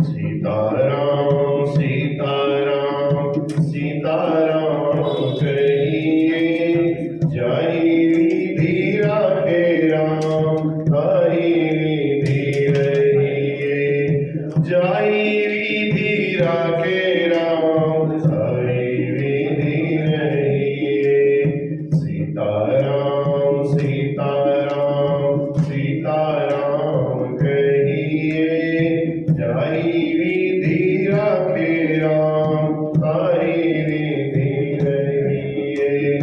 सीताराम सीताराम सीताराम कहिए, जय विधि राखे राम, हरि विधि रहिए। जय विधि राखे राम, हरि विधि रहिए। सीताराम सीताराम सीताराम कहिए, जय विधि राखे राम, हरि विधि रहिए।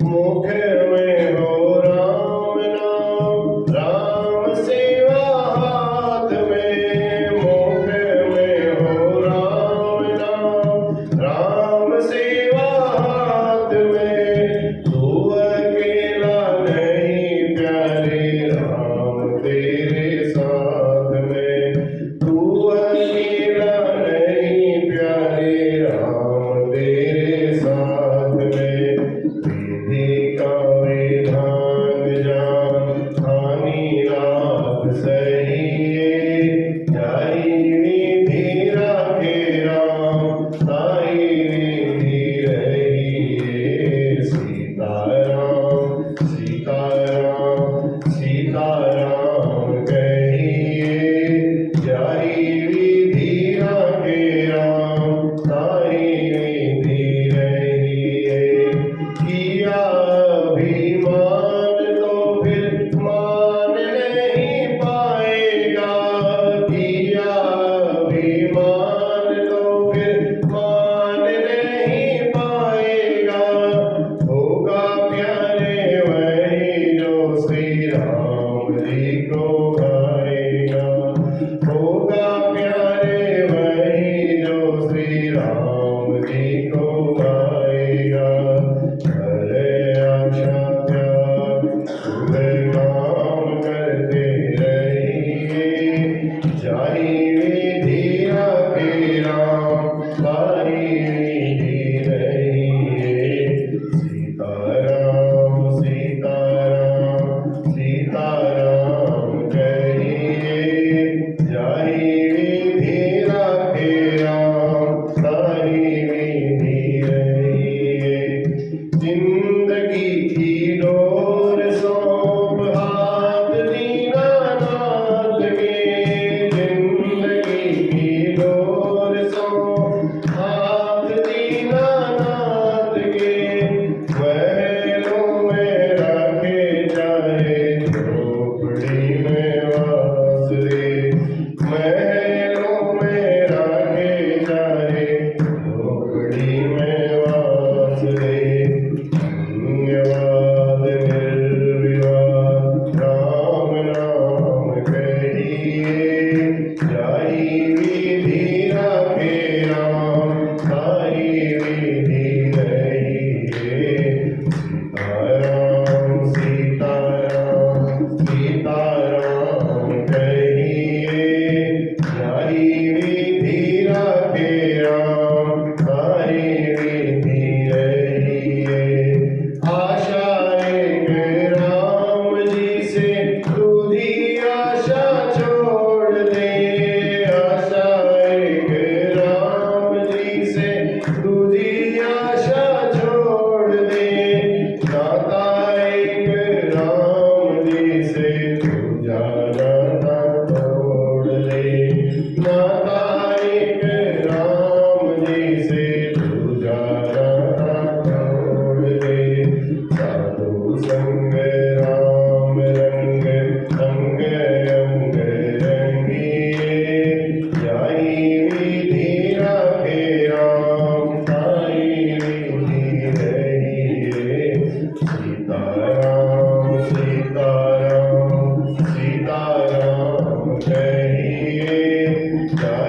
मुख में हो राम नाम, राम सेवा हाथ में। मुख में हो राम नाम, राम सेवा हाथ में। तू अकेला नहीं प्यारे, राम तेरे साथ में। तू अकेला नहीं प्यारे, राम तेरे साथ में। विधि का विधान जान, हानि लाभ सहिए। जय विधि राखे राम, हरि विधि रहिए। सीताराम सीताराम सीताराम कहिए, जय विधि राखे राम, हरि विधि रहिए। किया अभिमान तो फिर मान नहीं पाएगा। किया अभिमान तो फिर मान नहीं पाएगा। होगा प्यारे वही जो श्री राम जी को भाएगा। होगा प्यारे वही जो श्री राम जी को भाएगा। करे आशा त्याग शुभ काम करते रहिए। जय विधि राखे राम, हरि विधि रहिए। सीताराम सीताराम सीताराम कहिए, जय विधि राखे राम, हरि विधि रहिए। जिंदगी की डोर सौंप हाथ दीनानाथ के। जिंदगी की डोर सौंप हाथ दीनानाथ के। महलों में रखे चाहे झोपड़ी में वास रे। महलों में रखे चाहे झोपड़ी में वास रे। धन्यवाद निर्विवाद राम नाम कहिए, जय विधि राखे राम, हरि विधि रहिए। सीताराम सीताराम सीताराम कहिए, जय विधि राखे राम, हरि विधि रहिए। आशा एक राम जी से दूधी आशा छोड़ दे। आशा एक राम जी से दूधी आशा छोड़ दे। नाता एक राम जी से दूजा नाता तोड़ ले। नाता एक राम जी से दूजा नाता तोड़ ले। साधु संग राम रंग, अंग अंग रंगिए। जय विधि राखे राम, हरि विधि रहिए। सीताराम सीताराम सीताराम कहिए, जय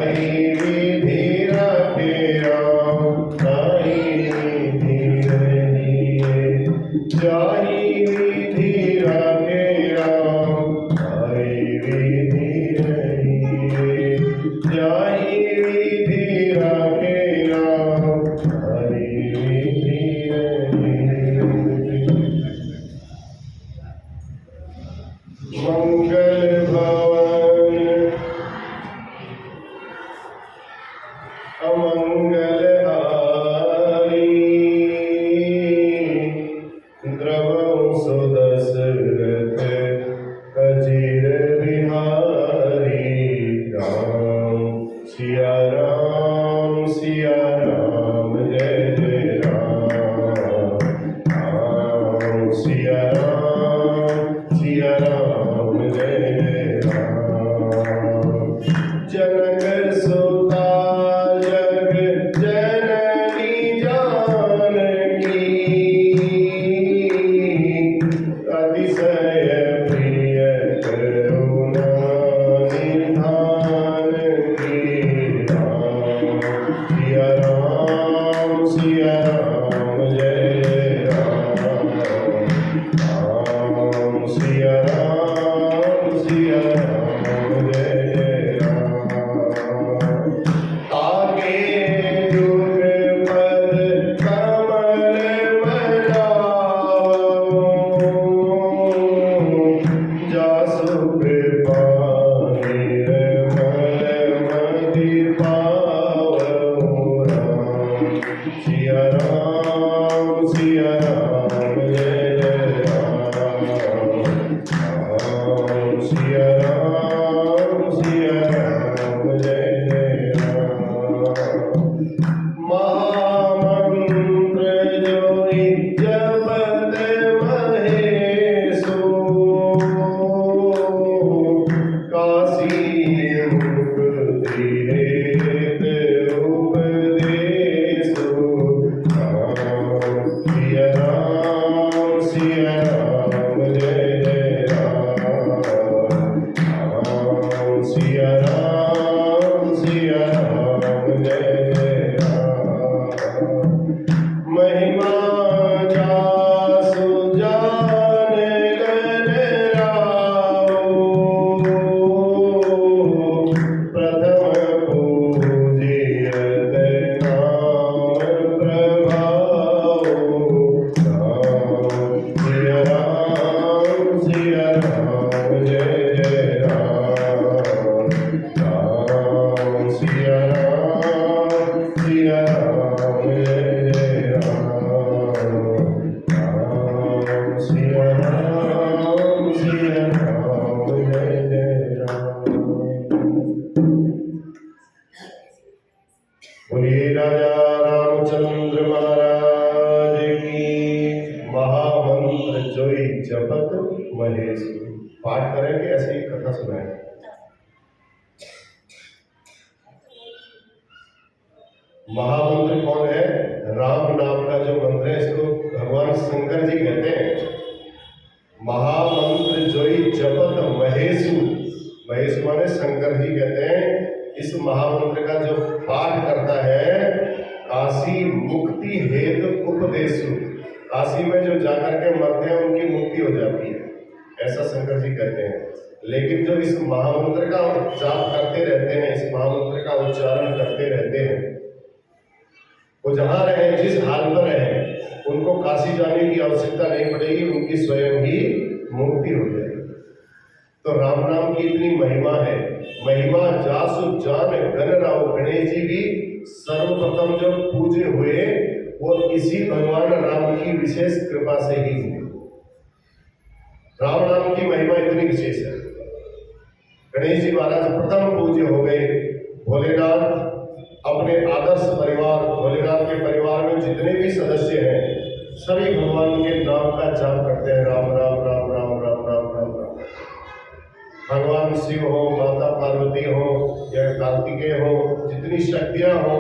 बोलिए राजा रामचंद्र महाराज की। महामंत्र जोई जपत महेश। पाठ करेंगे, ऐसे ही कथा सुनाएंगे। महामंत्र कौन है? राम नाम का जो मंत्र है, इसको भगवान शंकर जी कहते हैं महामंत्र जोई जपत महेशु। महेश माने शंकर जी कहते हैं इस महामंत्र का जो पाठ करता है काशी मुक्ति हेतु उपदेशु। काशी में जो जाकर के मरते हैं उनकी मुक्ति हो जाती है, ऐसा शंकर जी कहते हैं। लेकिन जो इस महामंत्र का जाप करते रहते हैं, इस महामंत्र का उच्चारण करते रहते हैं, वो जहाँ रहे, जिस हाल पर रहे, उनको काशी जाने की आवश्यकता नहीं पड़ेगी, उनकी स्वयं ही मुक्ति हो जाएगी। तो राम नाम की इतनी महिमा है। महिमा जासु जान गण राव। गणेश जी भी सर्वप्रथम जो पूजे हुए वो इसी भगवान राम की विशेष कृपा से ही हुए। राम नाम की महिमा इतनी विशेष है। गणेश जी महाराज प्रथम पूज्य हो गए। भोलेनाथ अपने आदर्श परिवार, भोलेनाथ के परिवार में जितने भी सदस्य हैं सभी भगवान के नाम का जाप करते हैं। राम राम राम राम राम राम राम राम। भगवान शिव हो, माता पार्वती हो या कार्तिकेय हो, जितनी शक्तियां हो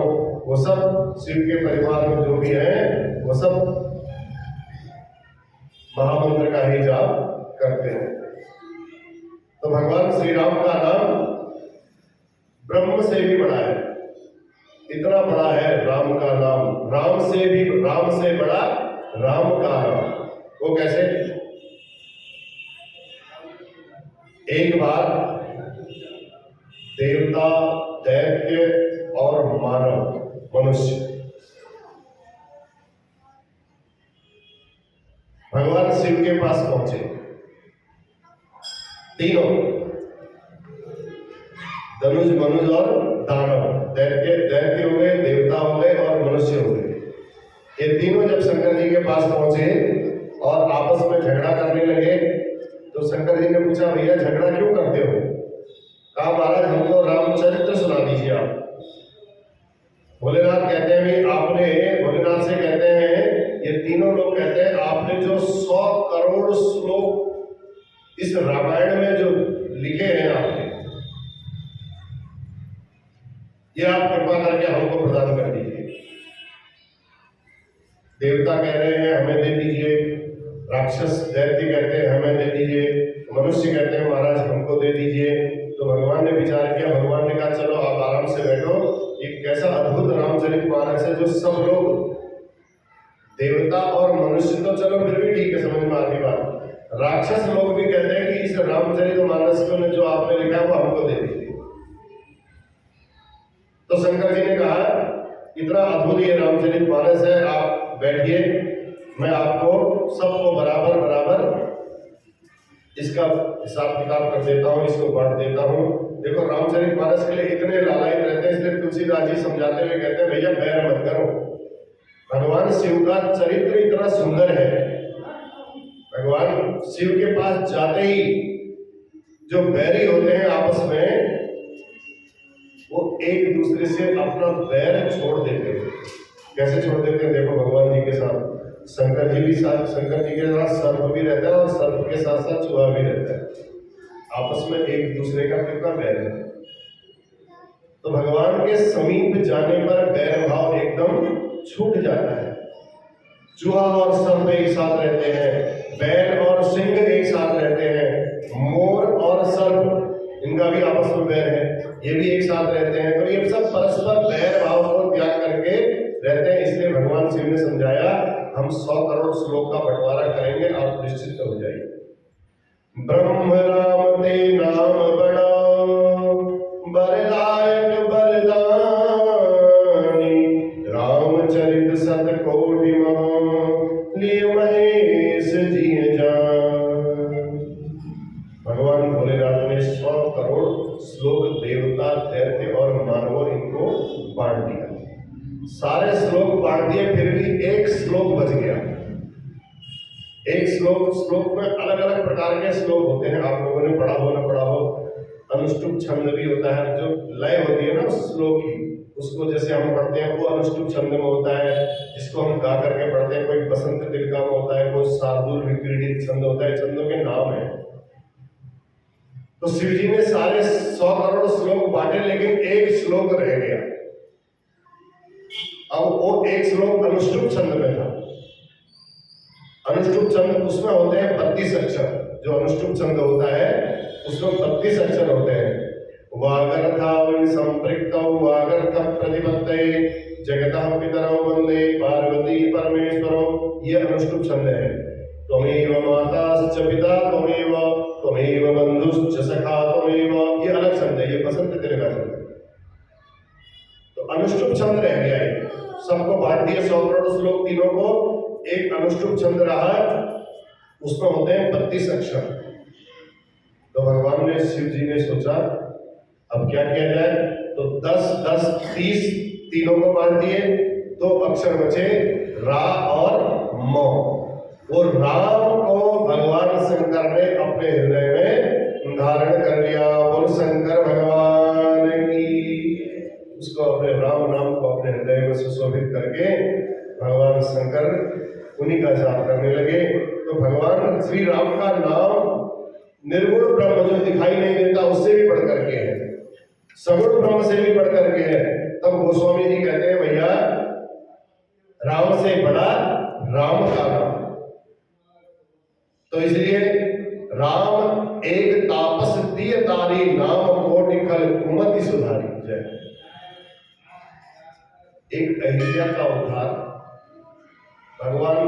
वो सब शिव के परिवार में जो भी है वो सब महामंत्र का ही जाप करते हैं। तो भगवान श्री राम का नाम ब्रह्म से भी बड़ा है। इतना बड़ा है राम का नाम, राम से बड़ा राम का नाम। वो कैसे? एक बार देवता, दैत्य और मानव, मनुष्य भगवान शिव के पास पहुंचे। तीनों, धनुष, मनुज और दानव। दैत्य हो गए, देवता हो गए और मनुष्य हो गए। ये तीनों जब शंकर जी के पास पहुंचे और आपस में झगड़ा करने लगे, तो शंकर जी ने पूछा, भैया झगड़ा क्यों करते हो? कहा, महाराज हमको रामचरित्र सुना दीजिए आप। भोलेनाथ कहते हैं भी आपने, भोलेनाथ से कहते हैं, ये तीनों लोग कहते हैं आपने जो 100 करोड़ श्लोक इस रामायण में जो लिखे हैं आपने, ये आप कृपा करके हमको प्रदान कर दीजिए। देवता कह रहे हैं हमें दे दीजिए, राक्षस दैत्य कहते हैं हमें दे दीजिए, मनुष्य कहते हैं महाराज हमको दे दीजिए। तो भगवान ने विचार किया, भगवान ने कहा चलो आप आराम से बैठो, एक कैसा अद्भुत रामचरितमानस है जो सब लोग, देवता और मनुष्य तो चलो फिर भी ठीक है, समझ में आती बात, राक्षस लोग भी कहते हैं कि इस रामचरितमानस को जो आपने लिखा है वो हमको दे दीजिए। तो शंकर जी ने कहा इतना अद्भुत ये रामचरितमानस है, आप बैठिए, मैं आपको सबको बराबर बराबर इसका हिसाब किताब कर देता हूँ, इसको बांट देता हूँ। देखो रामचरितमानस के लिए इतने लालायित रहते हैं, इसलिए तुलसीदास जी समझाते हुए कहते हैं भैया बैर मत करो। भगवान शिव का चरित्र इतना सुंदर है, भगवान शिव के पास जाते ही जो बैरी होते हैं आपस में, वो एक दूसरे से अपना बैर छोड़ देते हैं। कैसे छोड़ देते हैं? देखो भगवान जी के साथ शंकर जी के साथ सर्प भी रहता है और सर्प के साथ साथ चूहा भी रहता है। आपस में एक दूसरे का कितना बैर है। तो भगवान के समीप जाने पर बैर भाव एकदम छूट जाता है। चूहा और सर्प एक साथ रहते हैं, बैल और सिंह एक साथ रहते हैं, मोर और सर्प इनका भी आपस में बैर है, ये भी एक साथ रहते हैं। तो ये सब परस्पर बैर भाव को त्याग करके रहते हैं। इसलिए भगवान शिव ने समझाया हम 100 करोड़ श्लोक का बंटवारा करेंगे, आप निश्चित हो जाइए। ब्रह्म राम ते नाम बड़ा बरदायक बरदानी, रामचरित सत कोटि लिए महेश जी जान। भगवान भोलेनाथ ने 100 करोड़ श्लोक देवता, दैत्य और मानव इनको बांट दिया। सारे श्लोक बांट दिए, फिर भी एक श्लोक बच गया। एक श्लोक में अलग अलग प्रकार के श्लोक होते हैं, आप लोगों ने पढ़ा हो ना पढ़ा हो। अनुष्टुप छंद भी होता है, जो लय होती है ना उस श्लोक की, उसको जैसे हम पढ़ते हैं वो अनुष्टुप छंद में होता है, जिसको हम गा करके पढ़ते हैं। कोई बसंत तिलका में होता है, कोई शार्दूल विक्रीडित छंद होता है, छंदों के नाम है। तो शिव जी ने सारे 100 करोड़ श्लोक बांटे, लेकिन एक श्लोक रह गया। अब वो एक श्लोक अनुष्टुप छंद में था। अनुष्टुप छंद उसमें होते हैं 32 अक्षर। जो अनुष्टुप छंद होता है उसमें 32 अक्षर होते हैं। वागर्थावि संपृक्तौ वागर्थ प्रतिपत्तये जगतः पितरौ वंदे पार्वती परमेश्वरौ, ये अनुष्टुप छंद है। त्वमेव माताश्च पिता त्वमेव बंधुश्च सखा त्वमेव, ये अलग छंद है, ये बसंत तिलका छंद है। तो अनुष्टुप छंद रह गया है, सबको बांट दिया 100 करोड़ श्लोक तीनों को, एक अनुष्टुप छंद रहा, उसमें होते हैं 32 अक्षर। तो भगवान ने, शिव जी ने सोचा अब क्या किया जाए, तो 10 10 30 तीनों को बांट दिए, तो अक्षर बचे रा और म। वो राम को भगवान शंकर ने अपने हृदय में धारण कर लिया। बोल शंकर भगवान की। उसको अपने राम नाम को अपने हृदय में सुशोभित करके भगवान शंकर उन्हीं का जाप करने लगे। तो भगवान श्री राम का नाम निर्गुण ब्रह्म जो दिखाई नहीं देता उससे भी बढ़ करके है, सगुण ब्रह्म से भी बढ़ करके है। तब गोस्वामी जी कहते हैं भैया राम से बड़ा राम का नाम। तो इसलिए राम एक तापस दिय तारी, नाम कोटि खल कुमति सुधारी। जय। एक अहिल्या का उद्धार भगवान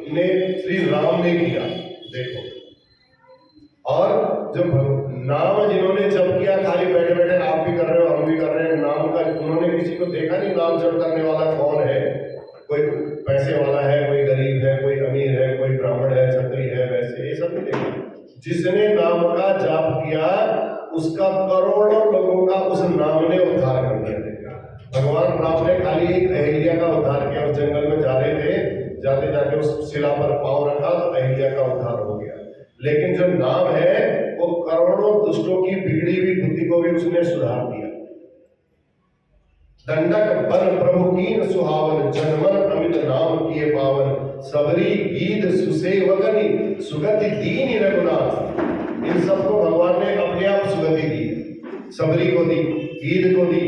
ने, श्री राम ने किया, देखो। और जब नाम जिन्होंने जप किया, खाली बैठे बैठे आप भी कर रहे हो हम भी कर रहे हैं, नाम का उन्होंने किसी को देखा नहीं नाम जप करने वाला कौन है। कोई पैसे वाला है, कोई गरीब है, कोई अमीर है, कोई ब्राह्मण है, क्षत्रिय है, वैसे ये सब नहीं देखा। जिसने नाम का जाप किया उसका करोड़ों लोगों का उस नाम ने उद्धार कर दिया। भगवान राम ने खाली एक अहिल्या का उद्धार किया। उस जंगल में जा रहे थे, जाते जाते उस शिला पर पांव रखा तो अहिल्या का उद्धार हो गया। लेकिन जो नाम है वो करोड़ों दुष्टों की बिगड़ी हुई बुद्धि को भी उसने सुधार दिया। दंडक बल प्रभु कीन सुहावन, जनमन अमित नाम किए पावन, सबरी गीत सुसेवकनी सुगति दीन रघुनाथ। इन सबको भगवान ने अपने आप सुगति दी, सबरी को दी, गीत को दी।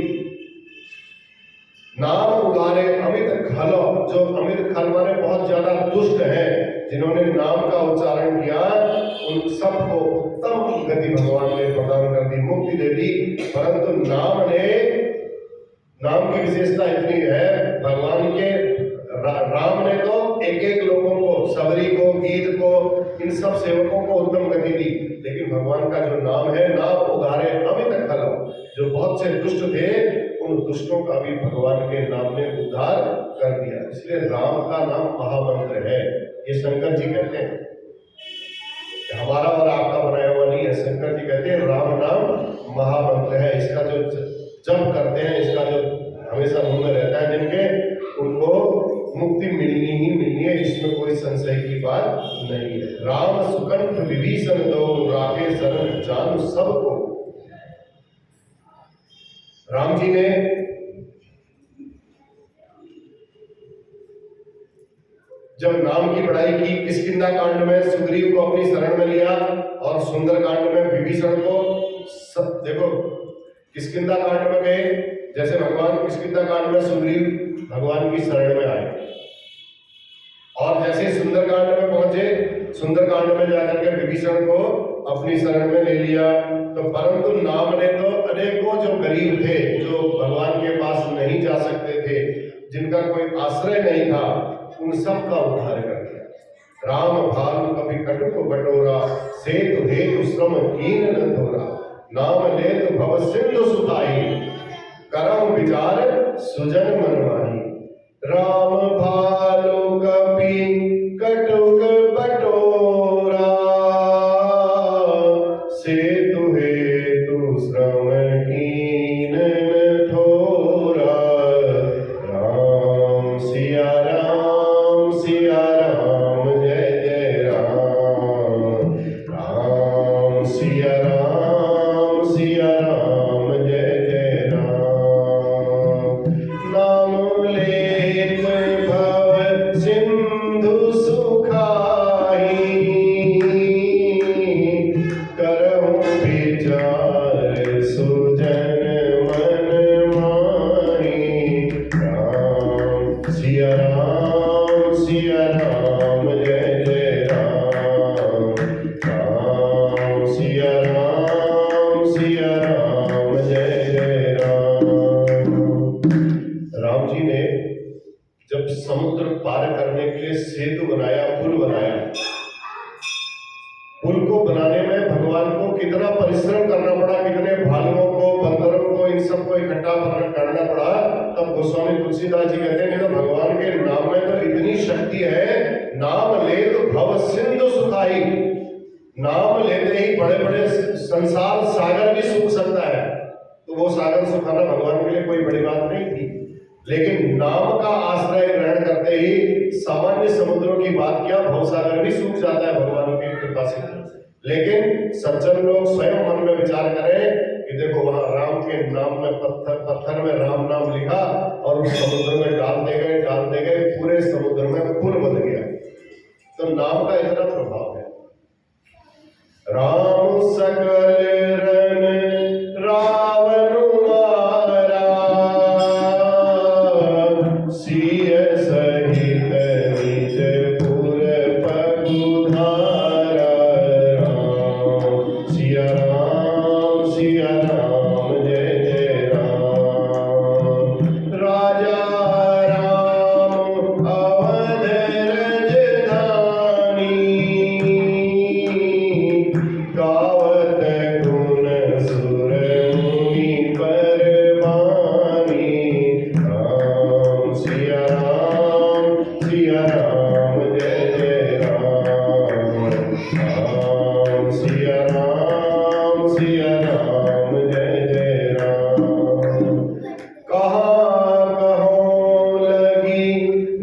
नाम उगारे अमित खलो, जो अमित खल माने बहुत ज्यादा दुष्ट हैं, जिन्होंने नाम का उच्चारण किया उन सबको उत्तम गति भगवान ने प्रदान कर दी, मुक्ति दे दी। परंतु नाम की विशेषता इतनी है, भगवान के राम ने तो एक एक लोगों को, सबरी को, गीत को, इन सब सेवकों को उत्तम गति दी। लेकिन भगवान का जो नाम है, नाम उगारे अमित खल, जो बहुत से दुष्ट थे उन दुष्टों का भी भगवान के नाम ने उद्धार कर दिया। इसलिए राम का नाम महामंत्र है। ये शंकर जी कहते हैं, हमारा और आपका बनाया हुआ नहीं है। शंकर जी कहते हैं राम नाम महामंत्र है। इसका जो जप करते हैं, इसका जो हमेशा मुंह में रहता है जिनके, उनको मुक्ति मिलनी ही मिलनी है, इसमें कोई संशय की बात नहीं है। राम सुकंठ विभीषण दो, राखे शरण जान सबको। राम जी ने जब नाम की पढ़ाई की, किष्किंधा कांड में सुग्रीव को अपनी शरण में लिया और सुंदर कांड में विभीषण को, सब देखो किष्किंधा कांड में गए, जैसे भगवान किष्किंधा कांड में सुग्रीव भगवान की शरण में आए, और जैसे सुंदरकांड में पहुंचे, सुंदरकांड में जाकर के विभीषण को अपनी शरण में ले लिया। तो परंतु नाम ने तो अनेकों जो गरीब थे, जो भगवान के पास नहीं जा सकते थे, जिनका कोई आश्रय नहीं था, उन सब का उद्धार कर दिया। राम भालु कभी कटुक बटोरा, सेतु हेतु श्रम कीन न थोरा, नाम लेत भव सिंधु सुताई, करम विचार सुजन मन माही। राम भालु कभी कटुक बटोरा, सेतु हेतु श्रम कीन न थोरा, राम सिया राम जय जय राम, राम सिया राम जय जय राम। समुद्र पार करने के लिए सेतु बनाया, पुल बनाया। पुल को बनाने में भगवान को कितना परिश्रम करना पड़ा, कितने भालुओं को, बंदरों को, इन सबको इकट्ठा करना पड़ा। तब गोस्वामी तुलसीदास जी कहते हैं तो भगवान के नाम में तो इतनी शक्ति है, नाम ले तो भव सिंधु सुखाई। नाम लेते ही बड़े बड़े संसार सागर भी सूख सकता है। तो वो सागर सुखाना भगवान के लिए कोई बड़ी बात नहीं थी, लेकिन नाम का आश्रय ग्रहण करते ही सामान्य समुद्रों की बात क्या, भवसागर भी सूख जाता है भगवान की कृपा से। लेकिन सज्जन लोग स्वयं मन में विचार करें कि देखो वहां राम के नाम में पत्थर में राम नाम लिखा और उस समुद्र में डालते गए, पूरे समुद्र में पुल बन गया। तो नाम का इतना प्रभाव है। राम सकल रन रावण मारा, सिय सहित निज पुर पगुधारा। राम सिया राम जय जय राम। राजा राम अवध रजधानी, गावत गुण सुर मुनि परवानी। राम सिया राम जय जय राम। राम सिया राम जय जय राम। कहाँ कहाँ लगी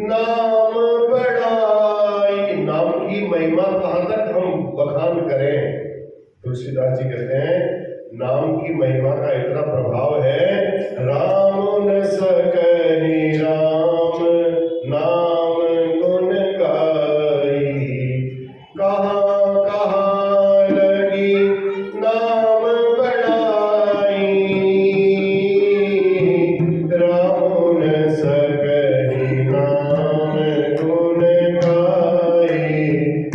नाम बढ़ाई। नाम की महिमा कहाँ तक हम बखान करें। तुलसीदास जी कहते हैं नाम की महिमा का इतना प्रभाव है। राम न सकहि राम नाम गुण गाई, कहाँ कहाँ लगी नाम बढ़ाई। राम न सकहि नाम गुण गाई।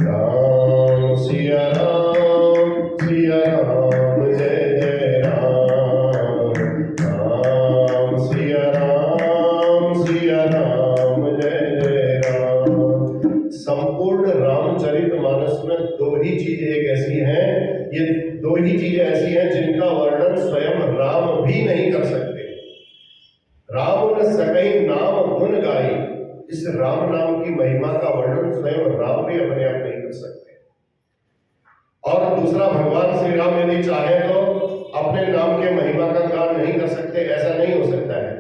राम सिया राम जय जय राम। राम सिया राम जय जय राम। संपूर्ण रामचरितमानस में दो ही चीजें एक ऐसी हैं, ये दो ही चीजें ऐसी हैं जिनका वर्णन स्वयं राम भी नहीं कर सकते। राम न सकहि नाम गुण गाई, इस राम नाम की महिमा का वर्णन स्वयं राम भी अपने आप नहीं कर सकते। और दूसरा, भगवान श्री राम यदि चाहे तो अपने नाम के महिमा का गान नहीं कर सकते, ऐसा नहीं हो सकता है।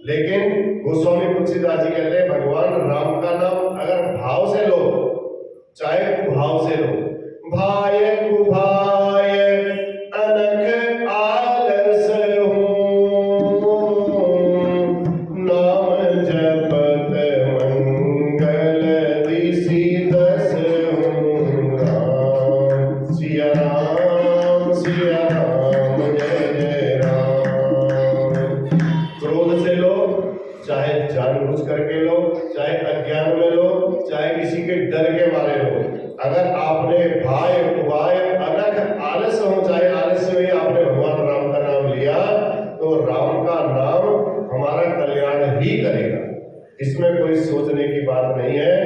लेकिन गोस्वामी तुलसीदास जी कहते हैं भगवान राम का नाम अगर भाव से लो, चाहे कुभाव से लो, भाय कुभाय अनख आलस हूँ, नाम जपत मंगल दिसि दस हूँ। राम सिया राम जय जय राम। क्रोध से लो, चाहे जानबूझ करके लो, चाहे अज्ञान में लो, चाहे किसी के डर के मारे लो, अगर आपने भाय कुभाय अनख आलस हो, चाहे आलस्य में आपने भगवान राम का नाम लिया, तो राम का नाम हमारा कल्याण ही करेगा। इसमें कोई सोचने की बात नहीं है।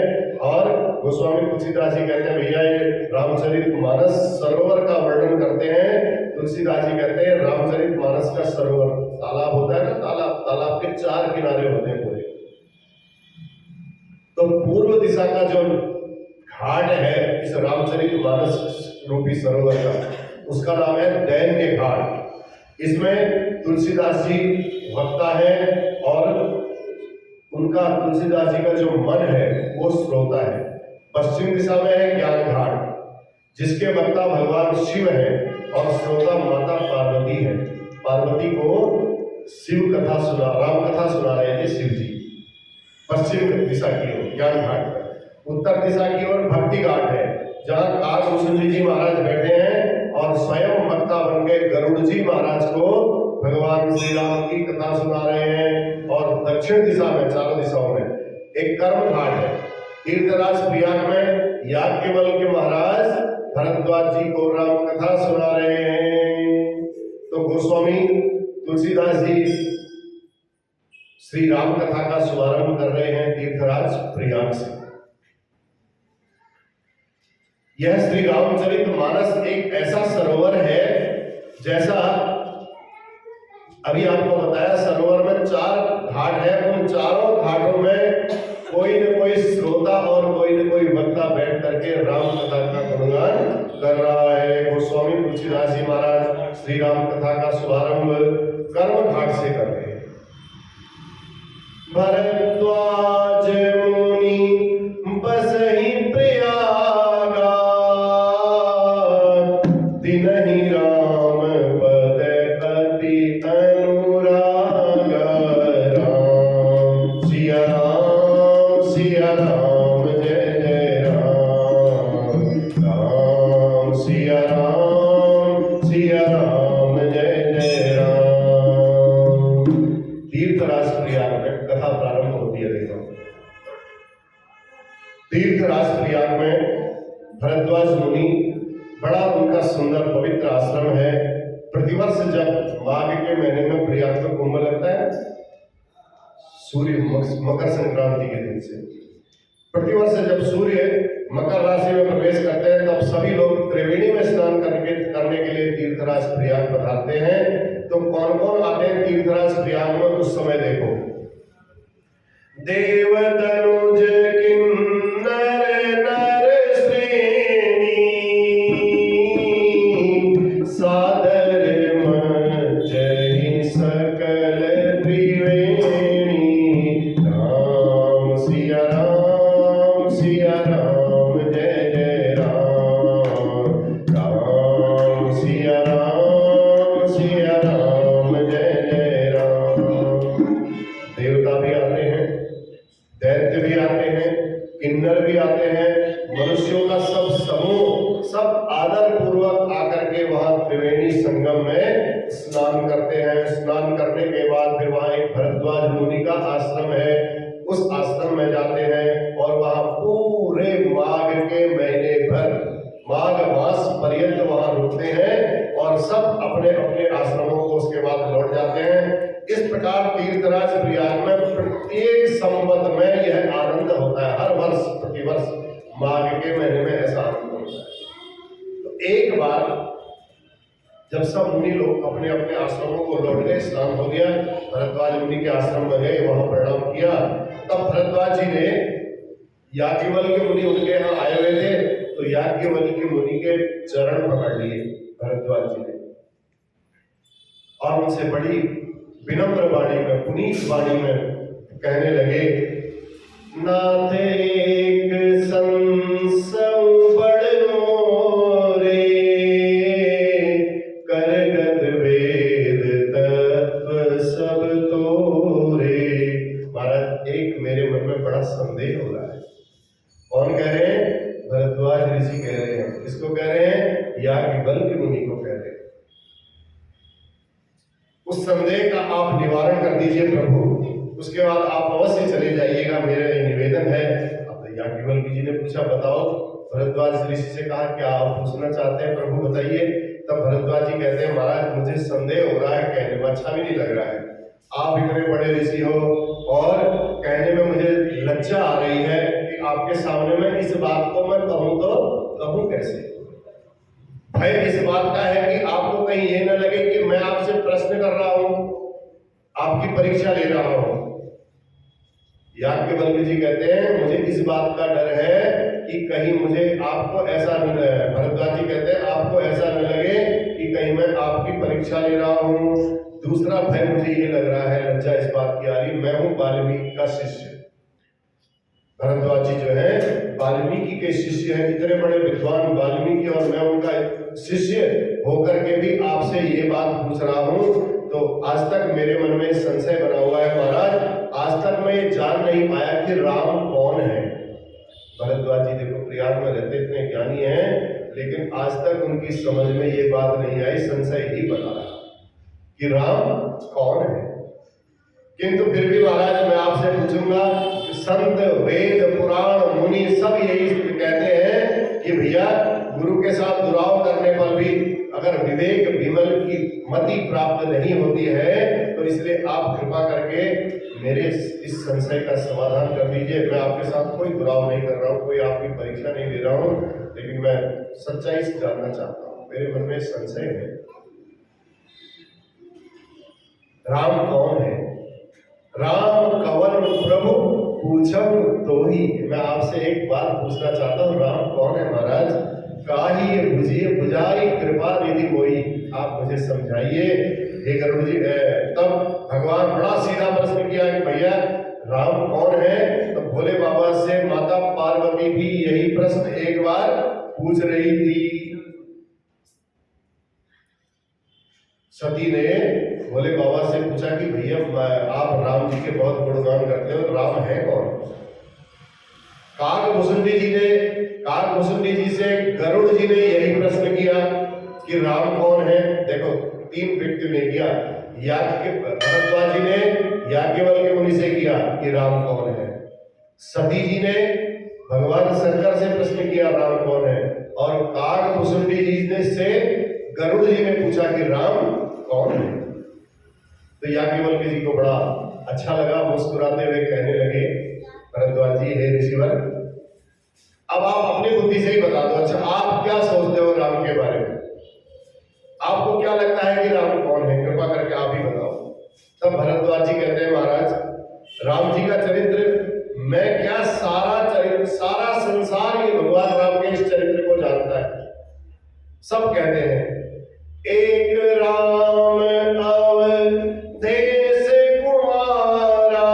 और गोस्वामी तुलसीदास जी कहते हैं भैया ये रामचरितमानस सरोवर का वर्णन करते हैं। तुलसीदास जी कहते हैं रामचरितमानस का सरोवर, तालाब होता है ना, तालाब के चार किनारे होते हैं पूरे। तो पूर्व दिशा का जो घाट है इस रामचरितमानस रूपी सरोवर का, उसका नाम है दैन्य घाट। इसमें तुलसीदास जी वक्ता है और उनका, तुलसीदास जी का जो मन है वो श्रोता है। पश्चिम दिशा में है ज्ञान घाट, जिसके वक्ता भगवान शिव है और श्रोता माता पार्वती है। पार्वती को शिव कथा सुना, राम कथा सुना रहे थे शिव जी। पश्चिम दिशा की ओर ज्ञान घाट है। उत्तर दिशा की ओर भक्ति घाट है, जहाँ कालभूषण जी महाराज बैठे हैं और स्वयं वक्ता बन गए गरुड़ जी महाराज को भगवान श्री राम की कथा सुना रहे हैं। और दक्षिण दिशा में, चारों दिशाओं में एक कर्म घाट है। तीर्थराज प्रयाग में याज्ञवल्क्य महाराज भरद्वाज जी को राम कथा सुना रहे हैं। तो गोस्वामी तुलसीदास जी श्री राम कथा का शुभारंभ कर रहे हैं तीर्थराज प्रयाग से। यह श्री रामचरित मानस एक ऐसा सरोवर है, जैसा अभी आपको बताया सरोवर में 4 घाट है, उन चारों घाटों में कोई न कोई श्रोता और कोई न कोई वक्ता बैठ करके राम कथा का गुणगान कर रहा है। गोस्वामी तुलसीदास जी महाराज श्री राम कथा का शुभारंभ कर्म घाट से कर रहे हैं। भरद्वाज मुनि बसहि प्रयागा, दिनहि राम पद अति अनुरागा। राम सिया राम जय जय राम, राम सिया राम जय जय राम। तीर्थराज प्रयाग में कथा प्रारंभ होती है। देखो, तीर्थराज प्रयाग में भरद्वाज मुनि, बड़ा उनका सुंदर पवित्र आश्रम है। प्रतिवर्ष जब माघ के महीने में प्रयाग में कुंभ लगता है, सूर्य मकर संक्रांति के दिन से, प्रतिवर्ष जब सूर्य मकर राशि में प्रवेश करते हैं, तब सभी लोग त्रिवेणी में स्नान करने के लिए तीर्थराज प्रयाग पधारते हैं। तो कौन कौन आते हैं तीर्थराज प्रयाग में उस समय देखो। देव तनुज किन्नर नर श्रेणी, सादर मंजहि सकल त्रिवेणी। राम सिया राम जय जय राम, राम सिया राम जय जय राम। देवता भी आते हैं, दैत्य भी आते हैं, किन्नर भी आते हैं, मनुष्यों का सब समूह सब आदर पूर्वक आकर के वहां त्रिवेणी संगम में स्नान करते हैं। स्नान करने के बाद फिर वहां एक भरद्वाज मुनि का आश्रम है, उस आश्रम में जाते हैं और वहां पूरे माघ के महीने भर, माघ मास पर्यंत वहां रुकते हैं और सब अपने अपने आश्रमों को उसके बाद लौट जाते हैं। इस प्रकार तीर्थराज प्रयाग में प्रत्येक संवत में यह आनंद होता है। हर वर्ष प्रतिवर्ष माघ के महीने में ऐसा आनंद होता है। तो एक बार जब सब मुनि लोग अपने अपने आश्रमों को लौट गए, स्नान हो गया, भरद्वाज मुनि के आश्रम में गए, वहां प्रणाम किया, तब भरद्वाज जी ने याज्ञवल्क्य मुनि उनके यहाँ आए हुए थे, तो याज्ञवल्क्य मुनि के चरण पकड़ लिए भरद्वाज जी ने और उनसे बड़ी विनम्र वाणी में, पुनीत वाणी में कहने लगे, नाथ एक संसव बड़ मोरे, करगत वेद तत्व सब तोरे। महाराज, एक मेरे मन में बड़ा संदेह हो रहा है। कौन कह रहे हैं? भरद्वाज ऋषि कह रहे हैं। किसको कह रहे हैं? याज्ञवल्क्य मुनि को कह रहे हैं। उस संदेह का आप निवारण कर दीजिए प्रभु, उसके बाद आप अवश्य चले जाइएगा, मेरा निवेदन है। अब याज्ञवल्क्य जी ने पूछा, बताओ। भरद्वाज ऋषि से कहा, क्या आप पूछना चाहते हैं प्रभु, बताइए। तब भरद्वाज जी कहते हैं, महाराज मुझे संदेह हो रहा है, कहने में अच्छा भी नहीं लग रहा है। आप इतने बड़े ऋषि हो और कहने में मुझे लज्जा आ रही है कि आपके सामने में इस बात को मैं कहूं तो कहूं कैसे। भय इस बात का है कि आपको कहीं ये न लगे कि मैं आपसे प्रश्न कर रहा हूं, आपकी परीक्षा ले रहा हूं। याज्ञवल्क्य जी कहते हैं, मुझे इस बात का डर है कि कहीं मुझे आपको ऐसा न लगे, भरद्वाज जी कहते हैं, आपको ऐसा न लगे कि कहीं मैं आपकी परीक्षा ले रहा हूं। दूसरा भय मुझे ये लग रहा है, लज्जा इस बात की आ रही, मैं हूं वाल्मीकि का शिष्य। भरद्वाज जी जो है वाल्मीकि के शिष्य हैं, इतने बड़े विद्वान वाल्मीकि, और मैं उनका शिष्य होकर के भी आपसे ये बात पूछ रहा हूं। तो आज तक मेरे मन में संशय बना हुआ है महाराज, आज तक मैं ये जान नहीं पाया कि राम कौन है। भरद्वाज जी देखो प्रयाग में रहते, इतने ज्ञानी हैं, लेकिन आज तक उनकी समझ में ये बात नहीं आई, संशय ही बना रहा कि राम कौन है। किंतु फिर भी महाराज मैं आपसे पूछूंगा, संत वेद पुराण मुनि सब यही कहते हैं कि भैया गुरु के साथ दुराव करने पर भी अगर विवेक विमल की मति प्राप्त नहीं होती है तो इसलिए आप कृपा करके मेरे इस संशय का समाधान कर दीजिए। मैं आपके साथ कोई दुराव नहीं कर रहा हूँ, कोई आपकी परीक्षा नहीं दे रहा हूँ, लेकिन मैं सच्चाई से जानना चाहता हूँ। मेरे मन में संशय है, राम कौन है? राम कवन प्रभु पूछम तो ही। मैं आपसे एक बात पूछना चाहता हूँ, राम कौन है महाराज? काही बुझिए बुझाई कृपा निधि कोई। आप मुझे समझाइए हे गरुड़ जी। तब भगवान बड़ा सीधा प्रश्न किया कि भैया राम कौन है? तो भोले बाबा से माता पार्वती भी यही प्रश्न एक बार पूछ रही थी। सती ने भोले बाबा से पूछा कि भैया आप राम जी के बहुत गुणगान करते हो, राम है कौन? काकभूषुंडी जी से गरुड़ जी ने यही प्रश्न किया कि राम कौन है। देखो तीन व्यक्ति ने किया, भरद्वाज जी ने याज्ञवल्क्य मुनि से किया कि राम कौन है, सती जी ने भगवान शंकर से प्रश्न किया राम कौन है, और काकभूषुंडी जी ने से गरुड़ जी ने पूछा कि राम कौन है। तो याज्ञवल्क्य जी को बड़ा अच्छा लगा, मुस्कुराते हुए कहने लगे भरद्वाज जी हे ऋषिवर, अब आप अपनी बुद्धि से ही बता दो, अच्छा आप क्या सोचते हो राम के बारे में? आपको क्या लगता है कि राम कौन है? कृपा करके आप ही बताओ। तब भरद्वाज जी कहते हैं महाराज राम जी का चरित्र मैं क्या, सारा संसार ये भगवान राम के इस चरित्र को जानता है। सब कहते हैं एक राम अवधेश कुमारा,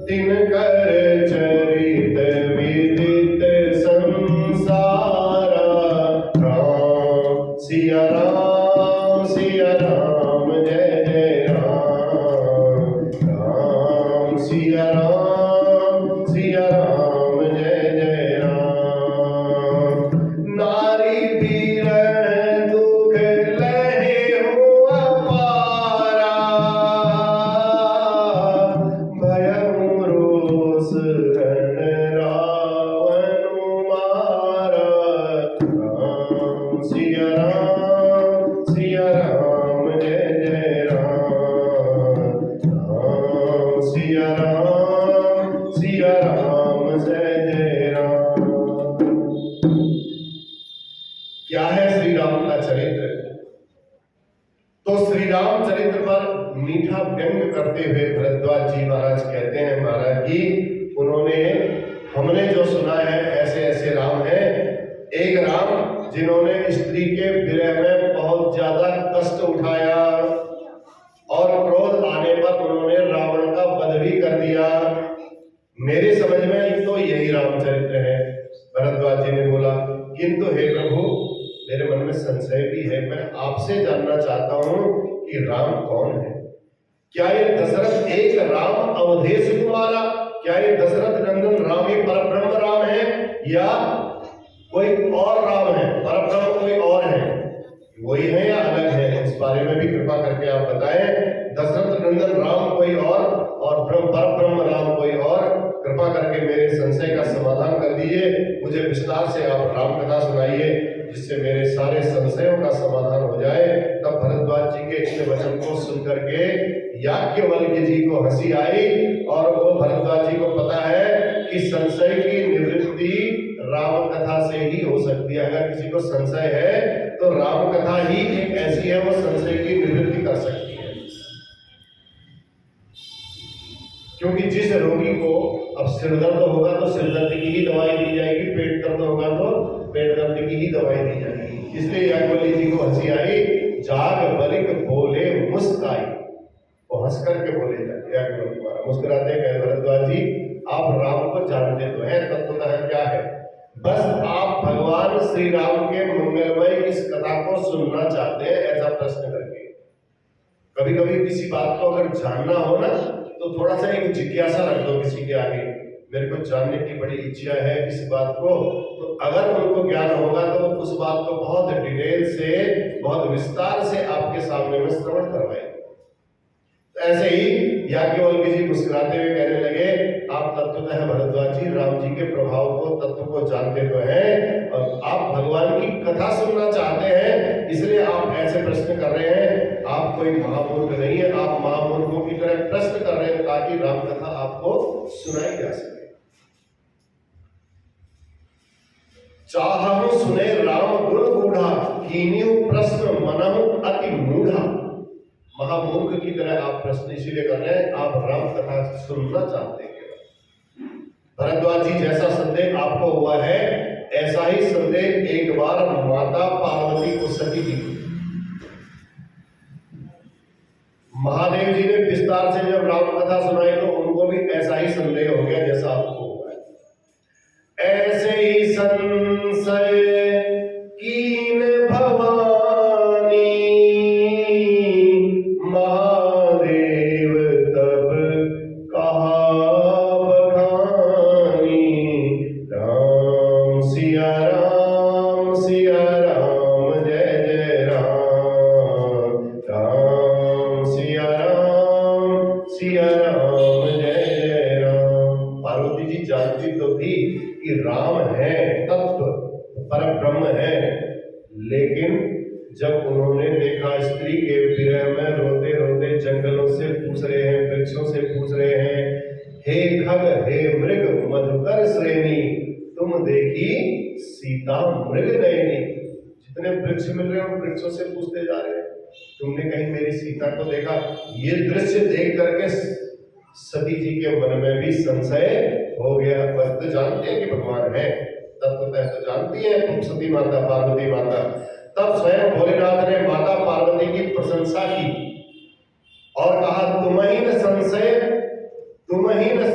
तिनकर चरित विदित संसारा। राम सिया राम जय जय राम, राम सिया राम जय जय राम। नारी वीर दुख लहे हो अपारा, भयउ रोष रण रावण मारा। राम सिया राम जय जय राम, राम सिया राम जय जय राम। क्या है श्री राम का चरित्र? तो श्री राम चरित्र पर मीठा व्यंग करते हुए भरद्वाज जी महाराज कहते हैं महाराज जी हमने जो सुना है ऐसे ऐसे राम हैं। एक राम जिन्होंने स्त्री के विरह में बहुत ज्यादा कष्ट उठाया और क्रोध आने पर उन्होंने रावण का वध भी कर दिया। मेरे समझ में तो यही रामचरित्र है। भरद्वाज जी ने बोला किंतु हे प्रभु मेरे मन में संशय भी है, मैं आपसे जानना चाहता हूं कि राम कौन है? क्या ये दशरथ एक राम अवधेश कुमारा, क्या ये दशरथ नंदन राम ही परब्रह्म राम है या कोई और राम है? परब्रह्म कोई और है, वही है या अलग है? इस बारे में भी कृपा करके आप बताएं। दशरथ नंदन राम कोई और परब्रह्म राम कोई और। कृपा करके मेरे संशय का समाधान कर दीजिए। मुझे विस्तार से आप राम कथा सुनाइए जिससे मेरे सारे संशयों का समाधान हो जाए। तब भरद्वाज जी के इस वचन को सुनकर के याज्ञवल्क्य जी को हंसी आई और वो भरद्वाज जी को पता है कि संशय की निवृत्ति राम कथा से ही हो सकती है। अगर किसी को संशय है तो राम कथा ही एक ऐसी है वो संशय की निवृत्ति कर सकती है। क्योंकि जिस रोगी को अब सिर दर्द होगा तो सिर दर्द की ही दवाई दी जाएगी, पेट दर्द होगा तो पेट दर्द की ही दवाई दी जाएगी। इसलिए याज्ञवल्क्य जी को हंसी आई। जाग बलिक बोले मुस्काई, वो हंस करके बोले याज्ञवल्क्य मुस्कुराते गए भरद्वाज जी आप राम को जानते तो है, तत्वतः क्या है? बस आप भगवान श्री राम के मंगलमय इस कथा को सुनना चाहते हैं ऐसा प्रश्न करके। कभी कभी किसी बात को अगर जानना हो ना तो थोड़ा सा एक जिज्ञासा रख दो किसी के आगे, मेरे को जानने की बड़ी इच्छा है किसी बात को, तो अगर उनको ज्ञान होगा तो उस बात को बहुत डिटेल से बहुत विस्तार से आपके सामने में श्रवण करवाएंगे। ऐसे ही याज्ञवल्क्य जी मुस्कुराते हुए कहने लगे, आप तत्वतः भरद्वाज जी राम जी के प्रभाव को तत्व को जानते तो हैं और आप भगवान की कथा सुनना चाहते हैं, इसलिए आप ऐसे प्रश्न कर रहे हैं। आप कोई महामूर्ख नहीं है, आप महामूर्खों की तरह प्रश्न कर रहे हैं ताकि राम कथा आपको सुनाई जा सके। चाहु सुने राम गुण गूढ़ा, कीन्यु प्रश्न मनहु अति मूढ़ा। महामूर्ख की तरह आप प्रश्न इसीलिए कर रहे हैं, आप राम कथा सुनना चाहते हैं। भरद्वाज जी जैसा संदेह आपको हुआ है, ऐसा ही संदेह एक बार माता पार्वती को सती जी को। महादेव जी ने विस्तार से जब राम कथा सुनाई तो उनको भी ऐसा ही संदेह हो गया जैसा आपको हुआ है। ऐसे ही संशय कीन भवानी, महादेव तब कहा बखानी। राम सिया राम जय जय राम। राम सिया राम जय जय राम। पार्वती जी जानती तो थी कि राम है तत्व, पर ब्रह्म है, लेकिन जब उन्होंने देखा स्त्री के विरह में रोते रोते जंगलों से पूछ रहे हैं, वृक्षों से पूछ रहे हैं, हे खग हे मृग मधुकर श्रेणी, तुम देखी सीता मृग नयनी। जितने वृक्ष मिल रहे हैं वृक्षों से पूछते जा रहे हैं, तुमने कहीं मेरी सीता को देखा? ये दृश्य देख करके सती जी के मन में भी संशय हो गया। बस तो जानते हैं कि भगवान है, तत्वतः तो जानती है सती माता पार्वती माता। तब स्वयं भोलेनाथ ने माता पार्वती की प्रशंसा की और कहा, तुमहीन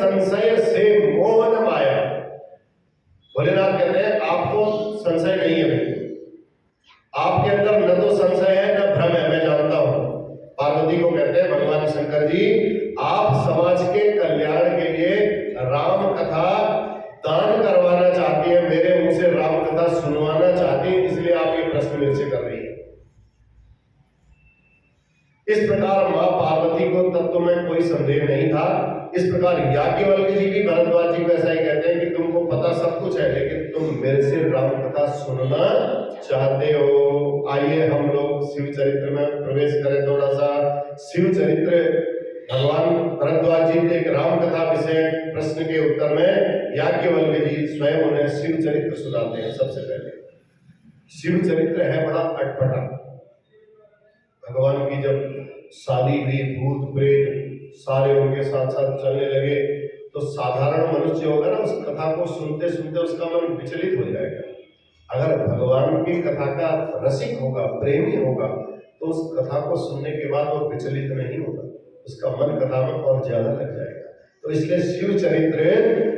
संशय से मोहन माया। भोलेनाथ कहते हैं आपको संशय नहीं है, आपके अंदर न तो संशय है न भ्रम है, मैं जानता हूं। पार्वती को कहते हैं भगवान शंकर जी, आप समाज के कल्याण के लिए राम कथा दान करवाना चाहती है, मेरे मुंह से राम कथा सुनवाना चाहती है, इसलिए आप ये प्रश्न मेरे से कर रही है। इस प्रकार मां पार्वती को तत्व में कोई संदेह नहीं था। इस प्रकार याज्ञवल्क्य जी भी भरद्वाज जी को ऐसा ही कहते हैं कि तुमको पता सब कुछ है, लेकिन तुम मेरे से राम कथा सुनना चाहते हो। आइए हम लोग शिव चरित्र में प्रवेश करें। थोड़ा सा शिव चरित्र, भगवान भरद्वाज जी एक राम कथा विषय प्रश्न के उत्तर में याज्ञवल्क्य जी स्वयं उन्हें शिव चरित्र सुनाते हैं। सबसे पहले शिव चरित्र है बड़ा अटपटा। भगवान की जब शादी हुई, भूत प्रेत सारे उनके साथ साथ चलने लगे, तो साधारण मनुष्य होगा ना, उस कथा को सुनते सुनते उसका मन विचलित हो जाएगा। अगर भगवान की कथा का रसिक होगा, प्रेमी होगा, तो उस कथा को सुनने के बाद वो विचलित नहीं होगा, उसका मन कथा में और ज्यादा लग जाएगा। तो इसलिए शिव चरित्र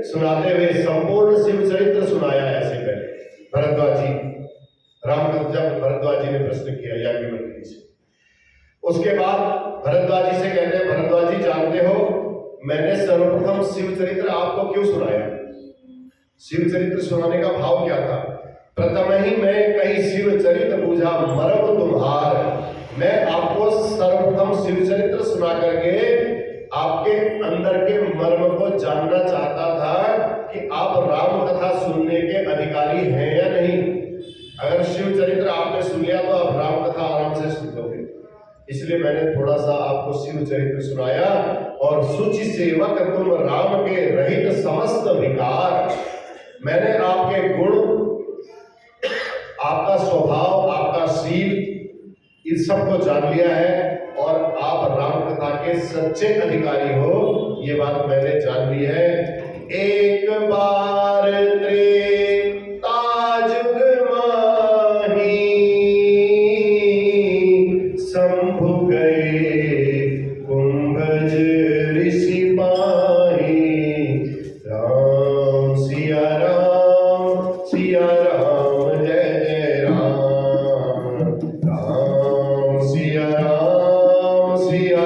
सुनाते हुए संपूर्ण शिव चरित्र सुनाया ऐसे पहले भरद्वाज जी। राम जब भरद्वाज जी ने प्रश्न किया याज्ञवल्क्य जी से, उसके बाद भरद्वाज जी से कहते हैं, भरद्वाज जी जानते हो मैंने सर्वप्रथम शिव चरित्र आपको क्यों सुनाया? शिव चरित्र सुनाने का भाव क्या था? प्रथम ही मैं कई शिव चरित्र बूझा मरम तुम्हार। मैं आपको सर्वप्रथम शिव चरित्र सुना करके आपके अंदर के मर्म को जानना चाहता था कि आप राम कथा सुनने के अधिकारी हैं या नहीं। अगर शिव चरित्र आपने सुन लिया तो आप राम कथा आराम से सुन लोगे, इसलिए मैंने थोड़ा सा आपको शिव चरित्र सुनाया। और सूचि सेवक तुम राम के रहित समस्त विकार, मैंने आपके गुण, आपका स्वभाव, आपका शील, इन सबको जान लिया है और आप राम कथा के सच्चे अधिकारी हो, ये बात मैंने जान ली है। एक बार त्रेता जुग माही शंभु गए कुंभज ऋषि पाही। राम सिया राम जय जय राम। राम सिया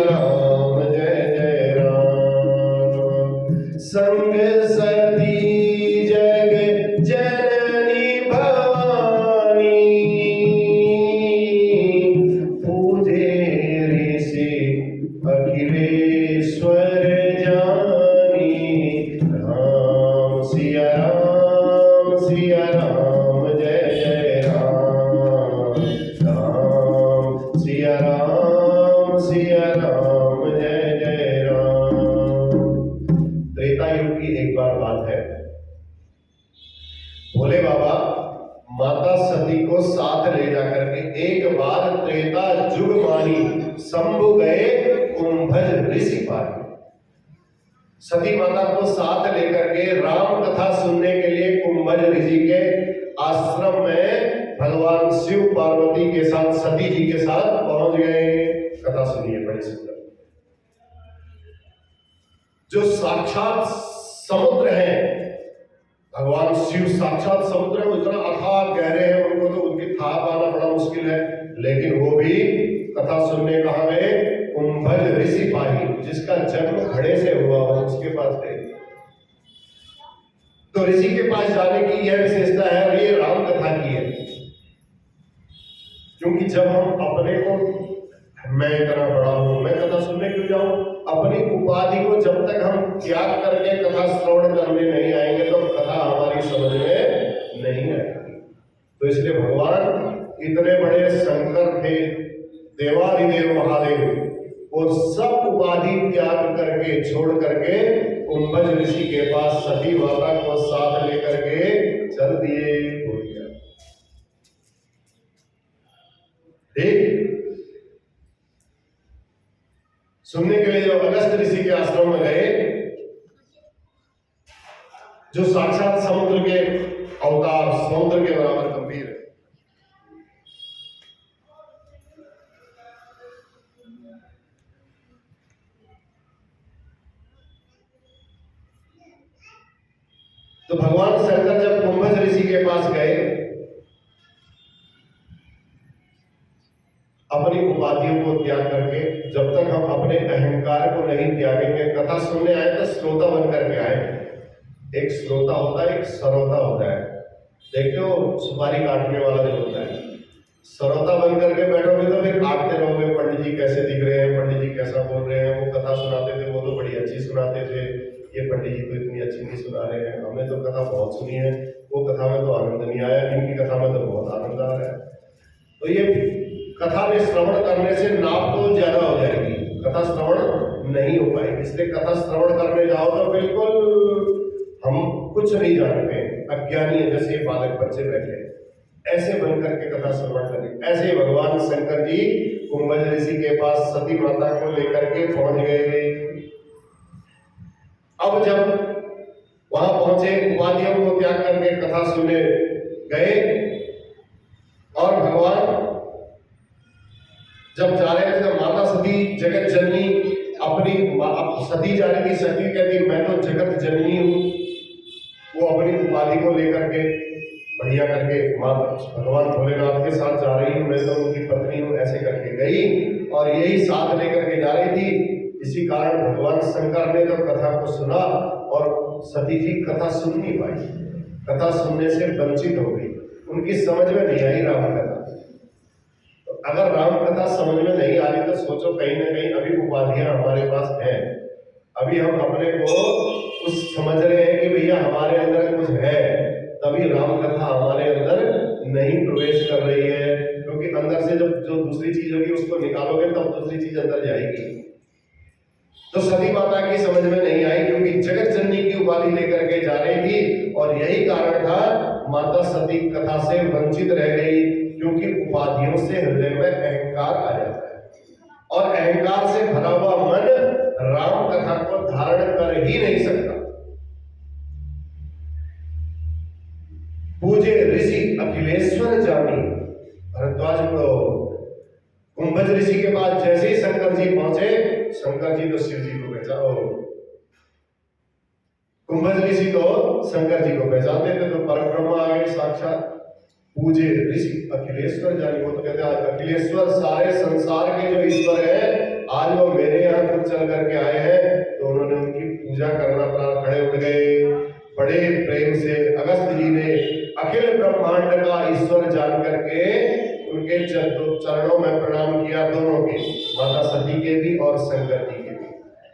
राम जय जय राम। संग सती अखिलेश्वर जानी राम सिया राम जय जय राम राम सिया राम जय जय राम। त्रेता युग की एक बार बात है, भोले बाबा माता सती को साथ ले जाकर के एक बार त्रेता जुग मानी शंभु गए कुंभज ऋषि पानी। सती माता को साथ लेकर के राम कथा सुनने के लिए कुंभज ऋषि के आश्रम में भगवान शिव पार्वती के साथ सती जी के साथ पहुंच गए। कथा सुनिए, बड़ी सुंदर। जो साक्षात समुद्र है, भगवान शिव साक्षात समुद्र है, वो इतना अथाह गहरे हैं, उनको तो उनकी था पाना बड़ा मुश्किल है, लेकिन वो भी कथा सुनने कहाँ गए? कुंभज ऋषि पाही, जिसका जन्म घड़े से हुआ हो उसके पास गए। तो ऋषि के पास जाने की यह विशेषता है और ये राम कथा की है, क्योंकि जब हम अपने को, मैं इतना बड़ा हूं, मैं कथा सुनने क्यों जाऊं, अपनी उपाधि को जब तक हम त्याग करके कथा श्रवण करने नहीं आएंगे तो कथा हमारी समझ में नहीं आएगी। तो इसलिए भगवान इतने बड़े शंकर थे, देवाधिदेव महादेव, वो सब उपाधि त्याग करके छोड़ करके कुंभज ऋषि के पास सती माता को साथ लेकर के चल दिए। हो गया ठीक। सुनने के लिए जो अगस्त ऋषि के आश्रम में गए, जो साक्षात समुद्र के अवतार, समुद्र के बराबर गंभीर है, तो भगवान शंकर जब कुंभज ऋषि के पास गए, अपनी उपाधियों को त्याग करके, जब तक हम अपने अहंकार को नहीं त्यागेंगे, कथा सुनने आए तो श्रोता बन करके आए। एक श्रोता होता है, एक सरोता होता है। देखते हो सुपारी काटने वाला जो होता है, सरोता बन करके बैठोगे तो फिर काटते रहोगे, पंडित जी कैसे दिख रहे हैं, पंडित जी कैसा बोल रहे हैं, वो कथा सुनाते थे, वो तो बड़ी अच्छी सुनाते थे, ये पंडित जी तो इतनी अच्छी नहीं सुना रहे हैं, हमने तो कथा बहुत सुनी है, वो कथा में तो आनंद नहीं आया, इनकी कथा में तो बहुत आनंद आ रहा है। तो ये कथा में श्रवण करने से नाप तो ज्यादा हो जाएगी, कथा श्रवण नहीं हो पाएगी। इसलिए कथा श्रवण करने जाओ तो बिल्कुल हम कुछ नहीं जानते, अज्ञानी है, जैसे बालक बच्चे बैठे ऐसे बनकर के कथा श्रवण करें। ऐसे भगवान शंकर जी कुंभज ऋषि के पास सती माता को लेकर के पहुंच गए। अब जब वहां पहुंचे, उपाधियों को त्याग करके कथा सुने गए, और भगवान जब जा रहे थे तो माता सती जगत जननी अपनी सती जा रही थी, सती कहती मैं तो जगत जननी हूँ, वो अपनी उपाधि को लेकर के बढ़िया करके माँ भगवान भोलेनाथ के साथ जा रही हूँ, मैं तो उनकी पत्नी हूँ, ऐसे करके गई और यही साथ लेकर के जा रही थी। इसी कारण भगवान शंकर ने तो कथा को सुना और सती जी कथा सुन नहीं पाई, कथा सुनने से वंचित हो गई, उनकी समझ में नहीं आई राम कथा। तो अगर राम कथा समझ में नहीं आ रही तो सोचो कहीं ना कहीं अभी उपाधियां हमारे पास हैं, अभी हम अपने को कुछ समझ रहे हैं कि भैया हमारे अंदर कुछ है, तभी राम कथा हमारे अंदर नहीं प्रवेश कर रही है, क्योंकि अंदर से जब जो दूसरी चीज होगी उसको निकालोगे तब दूसरी चीज अंदर जाएगी। तो सती माता की समझ में नहीं आई, क्योंकि जगत जननी की उपाधि लेकर के जा रही थी और यही कारण था माता सती कथा से वंचित रह गई, क्योंकि उपाधियों से हृदय में अहंकार आ जाता है और अहंकार से भरा हुआ मन राम कथा को धारण कर ही नहीं सकता। पूजे ऋषि अखिलेश्वर जानी, भरद्वाज को कुंभज ऋषि के पास जैसे ही शंकर जी पहुंचे, शंकर जी तो शिव जी को पहचानो, कुंभज ऋषि तो शंकर जी को पहचानते थे, तो परब्रह्म आ गए साक्षात। पूजे ऋषि अखिलेश्वर जानी, वो तो कहते हैं अखिलेश्वर सारे संसार के जो ईश्वर है, आज वो मेरे यहाँ खुद चल करके आए हैं। तो उन्होंने उनकी पूजा करना प्रारंभ, खड़े उठ गए बड़े प्रेम से। अगस्त जी ने अखिल ब्रह्मांड का ईश्वर जान करके उनके चरणों में प्रणाम किया, दोनों के, माता सती के भी और शंकर शंकर जी के भी।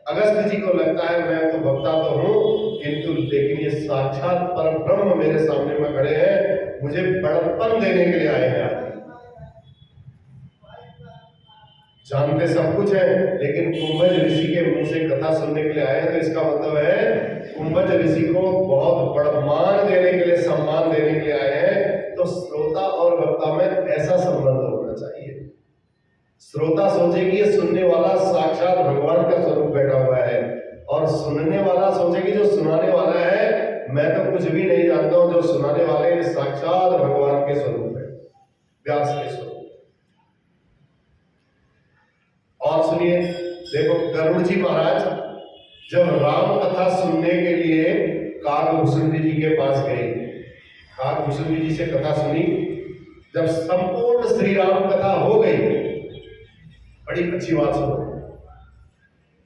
अगस्त्य जी को लगता है मैं तो भक्ता तो हूं, किंतु लेकिन ये साक्षात परम ब्रह्म मेरे सामने में खड़े हैं, मुझे बड़प्पन देने के लिए आए हैं। आज जानते सब कुछ है, लेकिन कुंभज ऋषि के मुंह से कथा सुनने के लिए आए हैं, तो इसका मतलब है कुंभज ऋषि को बहुत बड़ा मान देने के लिए, सम्मान देने के लिए आए हैं। तो श्रोता और वक्ता में ऐसा संबंध होना चाहिए। श्रोता सोचे कि ये सुनने वाला साक्षात भगवान का स्वरूप बैठा हुआ है, और सुनने वाला सोचे कि जो सुनाने वाला है मैं तो कुछ भी नहीं जानता हूं, जो सुनाने वाले ये साक्षात भगवान के स्वरूप है, व्यास के स्वरूप। और सुनिए, देखो गरुड़ जी महाराज जब राम कथा सुनने के लिए काकभूषण जी के पास गए, काकभूषण जी से कथा सुनी, जब संपूर्ण श्री राम कथा हो गई, बड़ी अच्छी बात सुनो,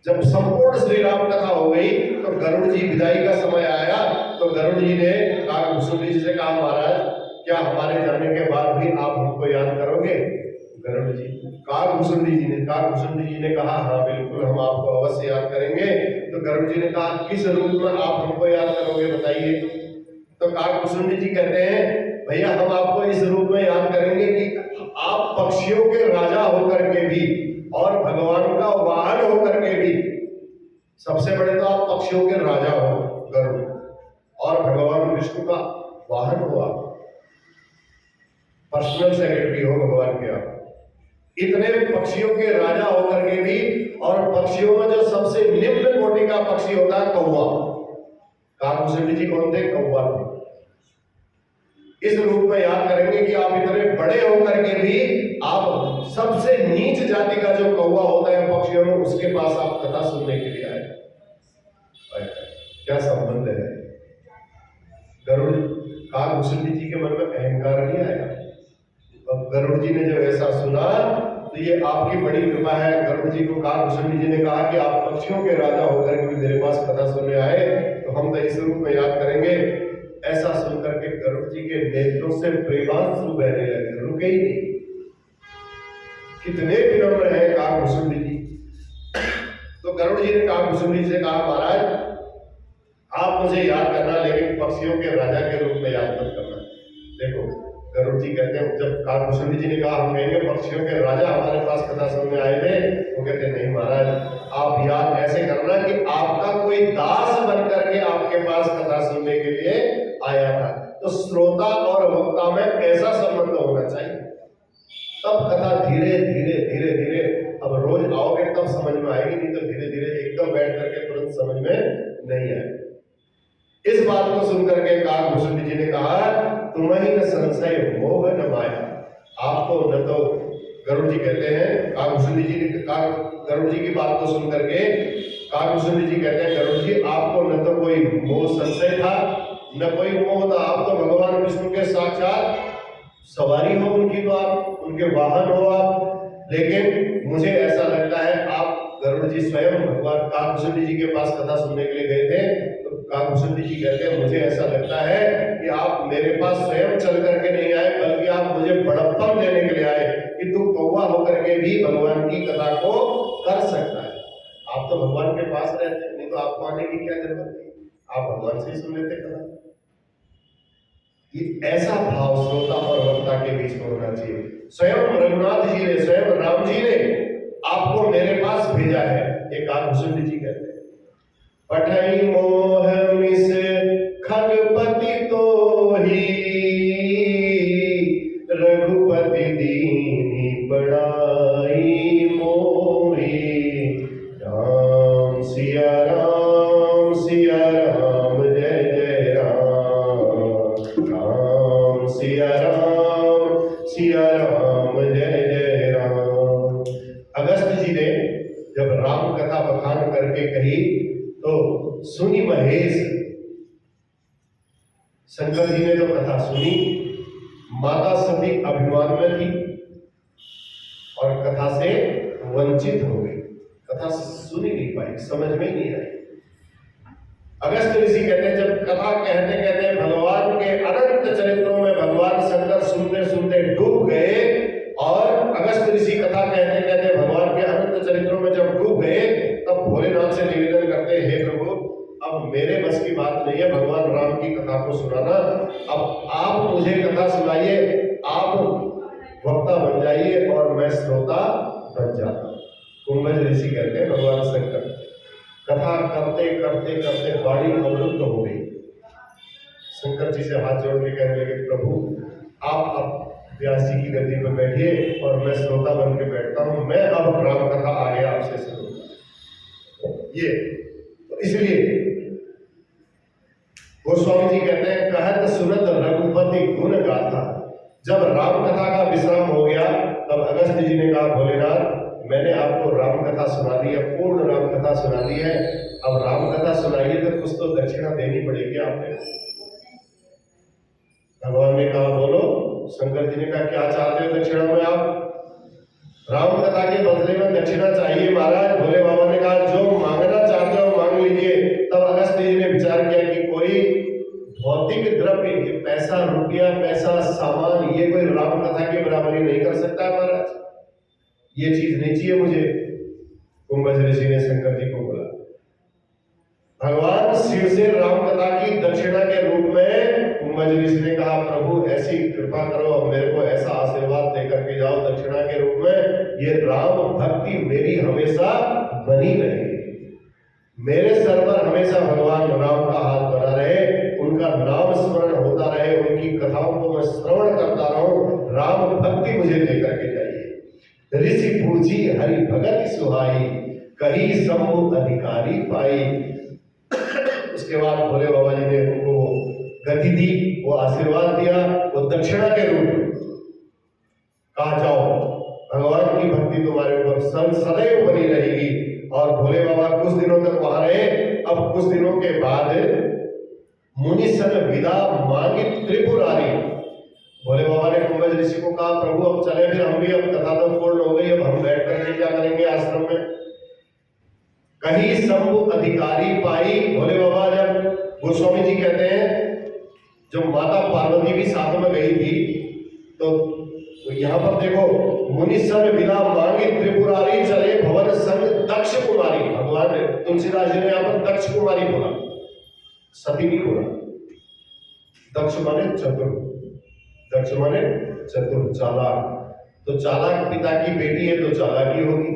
जब संपूर्ण श्री राम कथा हो गई तो गरुड़ जी विदाई का समय आया, तो गरुड़ जी ने काकभूषण जी से कहा महाराज क्या हमारे जाने के बाद भी आप हमको याद करोगे? गरुड़ जी काकभूषण जी ने कहा हाँ बिल्कुल हम आपको अवश्य याद करेंगे। तो गरुड़ जी ने कहा किस रूप में आप हमको याद करोगे बताइए? तो काकभूषण जी कहते हैं भैया हम आपको इस रूप में याद करेंगे कि आप पक्षियों के राजा होकर के भी और भगवान का वाहन होकर के भी, सबसे बड़े तो आप पक्षियों के राजा हो गरुड़, और भगवान विष्णु का वाहन हो, आप पर्सनल सेक्रेटरी हो भगवान के, आप इतने पक्षियों के राजा होकर के भी, और पक्षियों में जो सबसे निम्न कोटि का पक्षी होता है कौवा, काकभूषण जी कौन थे? कौवा थे। इस रूप में याद करेंगे कि आप इतने बड़े होकर के भी आप सबसे नीच जाति का जो कौवा होता है पक्षियों में, उसके पास आप कथा सुनने के लिए आए। क्या संबंध है? गरुड़ काकभूषण जी के मन में अहंकार नहीं आया। अब गरुड़ जी ने जब ऐसा सुना तो ये आपकी बड़ी कृपा है। गरुड़ जी को काकभूषण जी ने कहा कि आप पक्षियों के राजा होकर के मेरे पास कथा सुनने आए, तो हम तो इस रूप में याद करेंगे। ऐसा सुनकर के गरुड़ जी के नेत्रों से प्रेमांशु बहने लगे, रुके ही नहीं। कितने विनम्र है काकभूषण जी। तो गरुड़ जी ने काकभूषण जी से कहा महाराज आप मुझे याद करना, लेकिन पक्षियों के राजा के रूप में याद मत करना। देखो गरुड़ जी कहते हैं, जब काकभूषण जी ने कहा हम कहेंगे पक्षियों के राजा हमारे पास कथा सुनने आए थे, वो कहते नहीं महाराज आप याद ऐसे करना कि आपका कोई दास बन करके आपके पास कथा सुनने के लिए आया था। तो श्रोता और वक्ता में ऐसा संबंध होना चाहिए, तब कथा धीरे धीरे धीरे धीरे, अब रोज आओगे तब समझ में आएगी, नहीं तो धीरे धीरे एकदम बैठ करके तुरंत समझ में नहीं आएगी। इस बात को सुनकर के काकभूषण जी ने कहा तुम्हें न संशय मोह न माया। आपको न तो गरुड़ जी कहते हैं, काकभूषण जी ने गरुड़ जी की बात को सुनकर के काकभूषण जी कहते हैं गरुड़ जी आपको न तो कोई मोह संशय था न कोई मोह था, आप तो भगवान विष्णु के साक्षात सवारी हो उनकी, तो आप उनके वाहन हो आप। लेकिन मुझे ऐसा लगता है आप गरुड़ जी स्वयं भगवान काकभूषण जी के पास कथा सुनने के लिए गए थे, तो काकभूषण जी कहते हैं मुझे ऐसा लगता है कि आप मेरे पास स्वयं चल करके नहीं आए, बल्कि आप मुझे बड़प्पन देने के लिए आए कि तू कौवा होकर के भी भगवान की कथा को कर सकता है। आप तो भगवान के पास रहते, नहीं तो आपको आने की क्या जरूरत थी, आप भगवान से ही सुन लेते कथा। ये ऐसा भाव श्रोता और वक्ता के बीच में होना चाहिए। स्वयं रघुनाथ जी ने, स्वयं राम जी ने आपको मेरे पास भेजा है, ये काकभूषण जी कहते हैं। पठई मोह मिस खगपति तो ही, रघुपति दीनी बड़ाई मोही। राम सिया राम जय जय राम, राम सिया राम जय जय राम। अगस्त्य जी ने जब राम कथा बखान करके कही तो सुनी महेश। शंकर जी ने जो कथा सुनी, माता सती अभिमान में थी और कथा से वंचित हो गई, कथा सुनी नहीं पाई, समझ में नहीं आई। अगस्त्य ऋषि कहते हैं जब कथा कहते कहते भगवान के अनंत चरित्रों में भगवान शंकर सुनते सुनते डूब गए और अगस्त ऋषि कथा कहते कहते भगवान के अनंत चरित्रों में जब डूब गए, तब भोलेनाथ से निवेदन करते हैं, हे प्रभु, अब मेरे बस की बात नहीं है भगवान राम की कथा को सुनाना, अब आप मुझे कथा सुनाइए, आप वक्ता बन जाइए और मैं श्रोता बन जाता। कुंभज ऋषि कहते हैं भगवान शंकर कथा करते करते करते वाणी अवरुद्ध हो गई। शंकर जी से हाथ जोड़ के कहने लगे, प्रभु आप अब व्यास जी की गद्दी पर बैठिए और मैं श्रोता बन के बैठता हूं, मैं अब राम कथा आगे आपसे सुनूंगा। ये तो इसलिए गोस्वामी जी कहते हैं, कहत सुनत रघुपति गुण गाथा। जब राम कथा का विश्राम हो गया, तब अगस्त जी ने कहा, भोलेनाथ मैंने आपको राम कथा सुना दी है, पूर्ण राम कथा सुना दी है, अब राम कथा सुनाइए तो कुछ तो दक्षिणा देनी पड़ेगी आपने। भगवान ने कहा, बोलो। शंकर जी ने कहा, क्या चाहते हो दक्षिणा में आप? राम कथा के बदले में दक्षिणा चाहिए महाराज। भोले बाबा ने कहा, जो मांगना चाहते हो मांग लीजिए। तब अगस्त जी ने विचार किया कि कोई भौतिक द्रव्य, ये पैसा रुपया पैसा सामान, ये कोई राम कथा की बराबरी नहीं कर सकता महाराज, ये चीज नहीं चाहिए मुझे। कुंभज ऋषि ने शंकर जी को बोला, भगवान शिव से राम कथा की दक्षिणा के रूप में कुंभज ऋषि ने कहा, प्रभु ऐसी कृपा करो, मेरे को ऐसा आशीर्वाद देकर के जाओ दक्षिणा के रूप में, ये राम भक्ति मेरी हमेशा बनी रहे, मेरे सर पर हमेशा भगवान राम का हाथ बना रहे, उनका नाम स्मरण होता रहे, उनकी कथाओं को मैं श्रवण करता रहूं, राम भक्ति मुझे देकर के जाइए। ऋषि पूछी हरि भगत सुहाई, कही शंभु अधिकारी पाई। उसके बाद भोले बाबा जी ने उनको गति दी, वो आशीर्वाद दिया, वो दक्षिणा के रूप में कहा, जाओ भगवान की भक्ति तुम्हारे ऊपर सदैव बनी रहेगी। और भोले बाबा कुछ दिनों तक वहां रहे। अब कुछ दिनों के बाद मुनि सन विदा मांगी त्रिपुरारी। भोले बाबा ने कुंभज ऋषि को कहा, प्रभु अब चले फिर हम भी, अब कथा तो पूर्ण हो गई, अब हम बैठ करके क्या करेंगे आश्रम में। कहीं शंभु अधिकारी पाई। भोले बाबा जब, गोस्वामी जी कहते हैं, जब माता पार्वती भी साथ में गई थी, तो यहाँ पर देखो, मुनि सन विदा मांगी त्रिपुरारी, चले भवन संग दक्ष कुमारी। भगवान तुलसीदास जी ने यहाँ पर दक्ष कुमारी बोला, सती नहीं बोला। दक्ष माने चतुर, दक्ष माने चतुर, चालाक। तो चालाक पिता की बेटी है तो चालाकी होगी,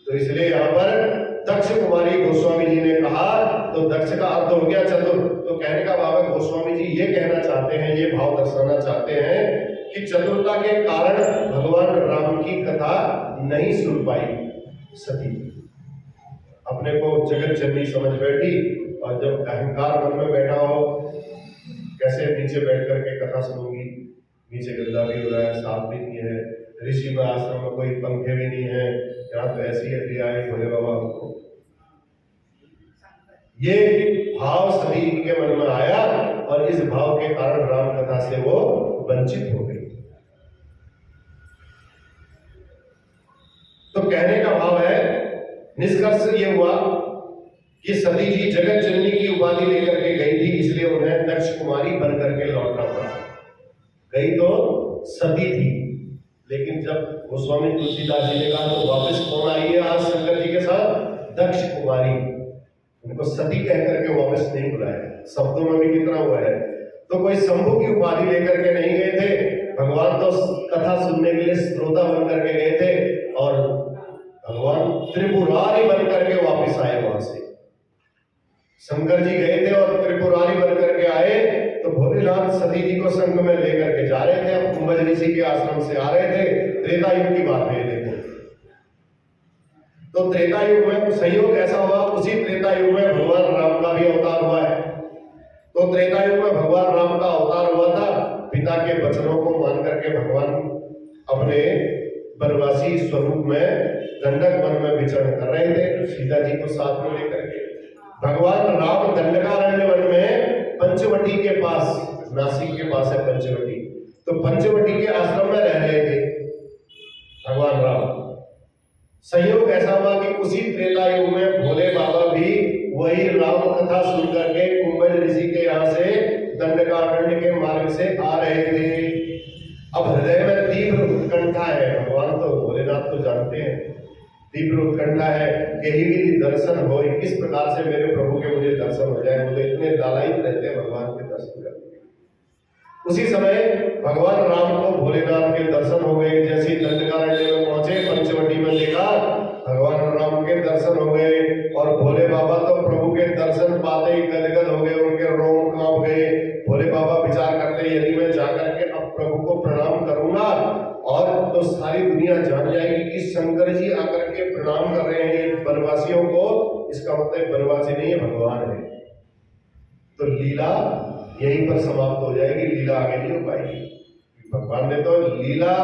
तो इसलिए यहाँ पर दक्ष कुमारी गोस्वामी जी ने कहा। तो दक्ष का अर्थ हो गया चतुर। तो कहने का भाव है, गोस्वामी जी ये कहना चाहते हैं, ये भाव दर्शाना चाहते हैं कि चतुरता के कारण भगवान राम की कथा नहीं सुन पाई सती, अपने को जगत जननी समझ बैठी। और जब अहंकार मन में बैठा हो, कैसे नीचे बैठ करके कथा सुनूंगी, नीचे गंदा भी हो रहा है, साफ भी नहीं है, ऋषि में आश्रम में कोई पंखे भी नहीं है, यहाँ तो ऐसी हड्डी आए भोले बाबा हमको। ये भाव सभी के मन में आया और इस भाव के कारण राम कथा से वो वंचित हो गई। तो कहने का भाव है, निष्कर्ष ये हुआ कि सती जी जगत जननी की उपाधि लेकर के गई थी, इसलिए उन्हें दक्ष कुमारी बन करके लौटना पड़ा। गई तो सती थी, लेकिन जब गोस्वामी तुलसीदास जी ने कहा तो वापस कौन आई है आज शंकर जी के साथ? दक्ष कुमारी। उनको सती कह करके वापस नहीं बुलाया। शब्दों में भी कितना हुआ है। तो कोई शंभु की उपाधि लेकर के नहीं गए थे, भगवान तो कथा सुनने के लिए श्रोता बन करके गए थे और भगवान त्रिपुरारी बन करके वापस आए वहां से। शंकर जी गए थे और त्रिपुरारी बन करके आए, तो भोलेनाथ सती जी को संग में लेकर के जा रहे थे। अब कुंभज ऋषि के आश्रम से आ रहे थे। त्रेता युग की बात है देखो। तो त्रेता युग में संयोग ऐसा हुआ, उसी त्रेता युग में भगवान राम का भी अवतार हुआ है। तो त्रेता युग में भगवान राम का अवतार हुआ था। पिता के वचनों को मान करके भगवान अपने वनवासी स्वरूप में दंडक वन में विचरण कर रहे थे, सीता जी को साथ में लेकर के। भगवान राम दंडकारण्य वन में पंचवटी के पास, नासिक के पास है पंचवटी, तो पंचवटी के आश्रम में रह रहे थे भगवान राम। संयोग ऐसा हुआ कि उसी त्रेता युग में भोले बाबा भी वही राम कथा सुन करके कुंभज ऋषि के यहाँ से दंडकारण्य के मार्ग से आ रहे थे। अब हृदय में तीव्र उत्कंठा है, भगवान तो भोलेनाथ तो जानते हैं, तीव्र उत्कंठा है कि ही मेरी दर्शन हो, किस प्रकार से मेरे प्रभु के मुझे दर्शन हो जाए। वो तो इतने लालायित रहते हैं भगवान के दर्शन करने के। उसी समय भगवान राम को भोलेनाथ के दर्शन हो गए। जैसे ही दंडकारण्य में पहुंचे, पंचवटी में देखा, भगवान राम के दर्शन हो गए और भोले बाबा तो प्रभु के दर्शन पाते ही गदगद हो गए, उनके रोम कांप गए। भोले बाबा विचार करते, यदि मैं जाकर के अब प्रभु को प्रणाम करूंगा और तो सारी दुनिया जान जाएगी कि शंकर जी आकर के प्रणाम कर रहे हैं वनवासियों को, इसका मतलब वनवासी नहीं है, भगवान है। तो लीला यहीं पर समाप्त हो जाएगी, लीला आगे नहीं हो पाएगी। भगवान ने तो लीला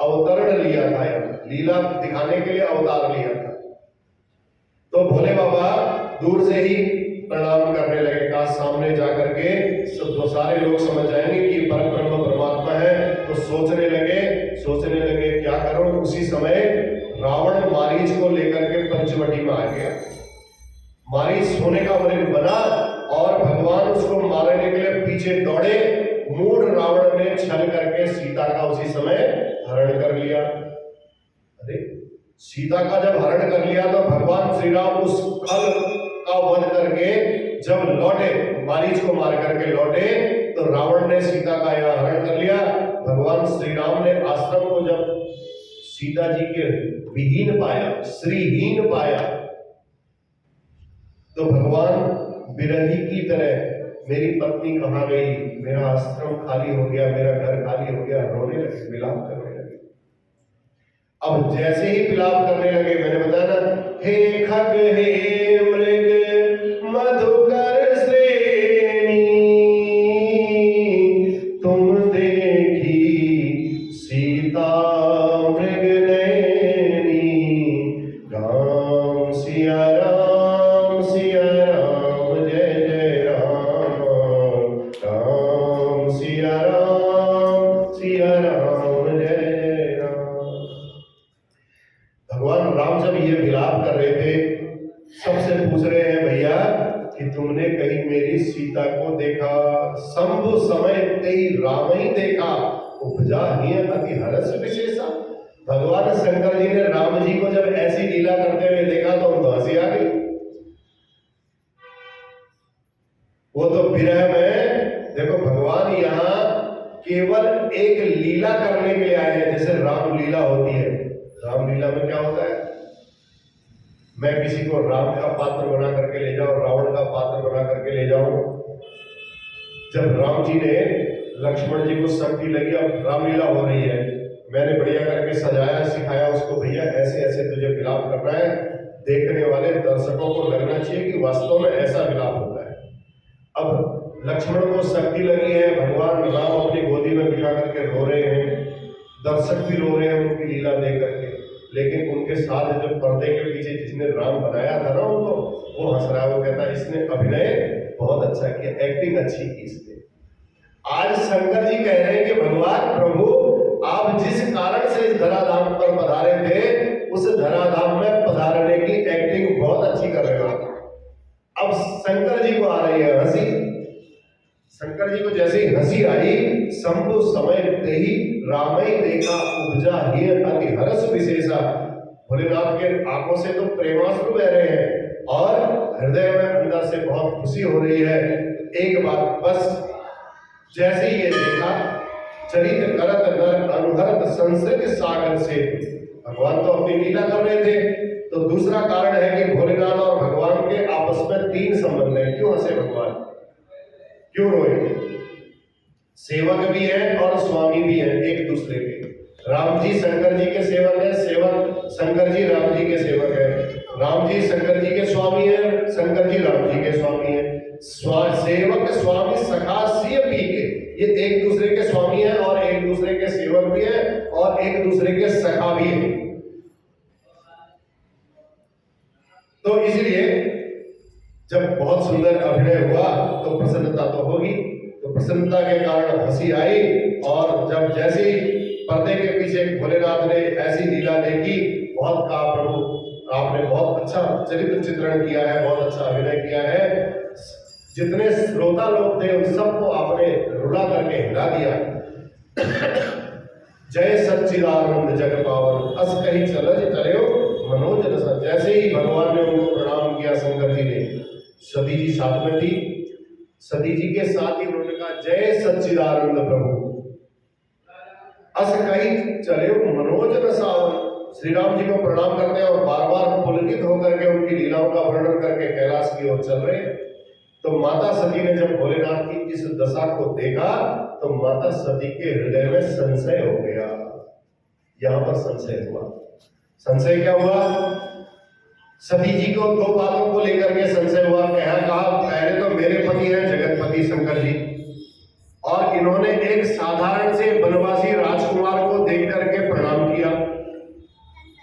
अवतरण लिया था, लीला दिखाने के लिए अवतार लिया था। तो भोले बाबा दूर से ही प्रणाम करने लगे, कहा सामने जाकर के सब सारे लोग समझ जाएंगे कि परब्रह्म परमात्मा है। तो सोचने लगे क्या करूं। उसी समय रावण मारीच को लेकर के पंचवटी में आ गया। मारीच सोने का मृग बना और भगवान उसको मारने के लिए पीछे दौड़े। मूढ़ रावण ने छल करके सीता का उसी समय हरण कर लिया। अरे सीता का जब हरण कर लिया तो भगवान श्री राम उस कल का वध करके जब लौटे, मारीच को मार करके लौटे, तो रावण ने सीता का यह हरण कर लिया। भगवान श्री राम ने आश्रम को जब सीता जी के विहीन पाया, श्रीहीन पाया, तो भगवान विरही की तरह, मेरी पत्नी कहाँ गई, मेरा आश्रम खाली हो गया, मेरा घर खाली हो गया, रोने लगे, विलाप करने लगे। अब जैसे ही विलाप करने लगे, मैंने बताया ना, हे खग हे मृग मधुकर श्रेणी, तुम देखी सीता मृग नैनी, राम सिया राम सिया राम, जय जय राम, राम सिया राम सिया राम, जय जय राम। भगवान राम जब ये विलाप कर रहे थे, सबसे पूछ रहे हैं, भैया कि तुमने कहीं मेरी सीता को देखा? शंभु समय तेई राम ही देखा, उपजा ही अति हर्ष विशेषा। भगवान शंकर जी ने राम जी को जब ऐसी लीला करते हुए देखा तो उनको हंसी आ गई। वो तो विरह में, देखो भगवान यहाँ केवल एक लीला करने के लिए आए हैं। जैसे राम लीला होती है, राम लीला में क्या होता है, मैं किसी को राम का पात्र बना करके ले जाऊं, रावण का पात्र बना करके ले जाऊं। जब राम जी ने लक्ष्मण जी को शक्ति लगी, अब रामलीला हो रही है, मैंने बढ़िया करके सजाया, सिखाया उसको, भैया ऐसे ऐसे तुझे विलाप करना है, देखने वाले दर्शकों को लगना चाहिए कि वास्तव में ऐसा विलाप होता है। अब लक्ष्मण को शक्ति लगी है, भगवान राम अपनी गोदी में बिठा करके रो रहे हैं, दर्शक भी रो रहे हैं उनकी लीला देख करके, लेकिन उनके साथ जो पर्दे के पीछे जिसने राम बनाया था ना उनको, वो हंस रहा है, वो कहता है इसने अभिनय बहुत अच्छा किया, एक्टिंग अच्छी की इसने। आज शंकर जी कह रहे हैं कि भगवान प्रभु आप जिस कारण से इस धराधाम पर पधारे थे, उस धराधाम में पधारने की एक्टिंग बहुत अच्छी कर रहे हो। अब शंकर जी को आ रही है हंसी। शंकर जी को जैसे ही हंसी आई, शंभु समय ते ही राम ही देखा, उपजा ही अति हर्ष विशेषा। भोलेनाथ के आंखों से तो प्रेमाश्रु बह रहे हैं और हृदय में अंदर से बहुत खुशी हो रही है। एक बात बस, जैसे ही ये देखा, चरित करत नर अनुहरत संसृत सागर से, भगवान तो अपनी लीला कर रहे थे। तो दूसरा कारण है कि भोलेनाथ और भगवान के आपस में तीन संबंध है। क्यों हंसे भगवान, क्यों रोए? सेवक भी है और स्वामी भी है एक दूसरे के। राम जी शंकर जी के सेवक है, सेवक शंकर जी राम जी के सेवक है। राम जी शंकर जी के स्वामी है, शंकर जी राम जी के स्वामी है। सेवक स्वामी सखा सिय पी के, ये एक दूसरे के स्वामी है और एक दूसरे के सेवक भी है और एक दूसरे के सखा भी है। तो इसलिए जब बहुत सुंदर अभिनय हुआ तो प्रसन्नता तो होगी, तो प्रसन्नता के कारण हंसी आई। और जब जैसे ही पर्दे के पीछे भोलेनाथ ने ऐसी लीला देखी, बहुत कहा प्रभु आपने बहुत अच्छा चरित्र चित्रण किया है, बहुत अच्छा अभिनय किया है, जितने श्रोता लोग थे उन सबको आपने रुला करके हिला दिया। जय सच्चिदानंद जग पावन अस कही चलज चलो मनोज रस। जैसे ही भगवान ने उनको प्रणाम किया, शंकर जी ने, सती जी साथ में थी, सती जी के साथ ही उन्होंने कहा जय सच्चिदानंद प्रभु अस कही चले मनोज रसावन। श्री राम जी को प्रणाम करते हैं और बार बार पुलकित होकर के उनकी लीलाओं का वर्णन करके कैलाश की ओर चल रहे हैं। तो माता सती ने जब भोलेनाथ की इस दशा को देखा तो माता सती के हृदय में संशय हो गया। यहां पर संशय हुआ। संशय क्या हुआ? सती जी को दो बातों को लेकर के संशय हुआ। कहा पहले तो मेरे पति हैं जगतपति शंकर जी, और इन्होंने एक साधारण से वनवासी राजकुमार को देख करके प्रणाम किया।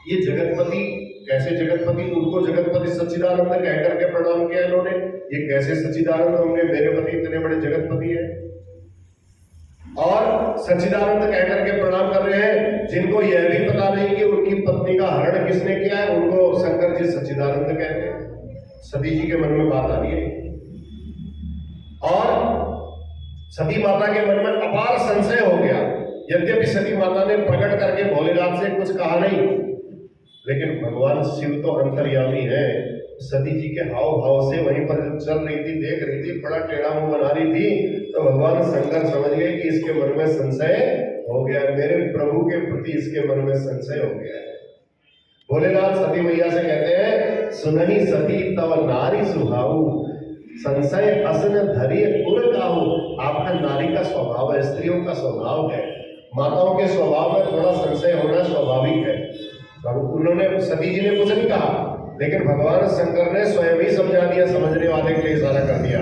ये जगतपति कैसे जगतपति? उनको जगतपति सच्चिदानंद कह करके प्रणाम किया इन्होंने। ये कैसे सच्चिदानंद होंगे? मेरे पति इतने बड़े जगतपति हैं और सच्चिदानंद कह करके प्रणाम कर रहे हैं, जिनको यह भी पता नहीं कि उनकी पत्नी का हरण किसने किया है। उनको शंकर जी सच्चिदानंद कहते हैं। सती जी के मन में बात आ रही है और सती माता के मन में अपार संशय हो गया। यद्यपि सती माता ने प्रकट करके भोलेनाथ से कुछ कहा नहीं, लेकिन भगवान शिव तो अंतर्यामी है। सती जी के हाव भाव से वहीं पर जब चल रही थी, देख रही थी, बड़ा टेढ़ा मुंह बना रही थी, तो भगवान शंकर समझ गए कि इसके मन में संशय हो गया, मेरे प्रभु के प्रति इसके मन में संशय हो गया है। भोलेनाथ सती मैया से कहते हैं सुनहि सती तव नारी सुहाऊ संशय असन धरी उर काहू। आपका नारी का स्वभाव है, स्त्रियों का स्वभाव है, माताओं के स्वभाव में थोड़ा संशय होना स्वाभाविक है। उन्होंने सती जी ने कुछ नहीं कहा, लेकिन भगवान शंकर ने स्वयं ही समझा दिया, समझने वाले के लिए इशारा कर दिया।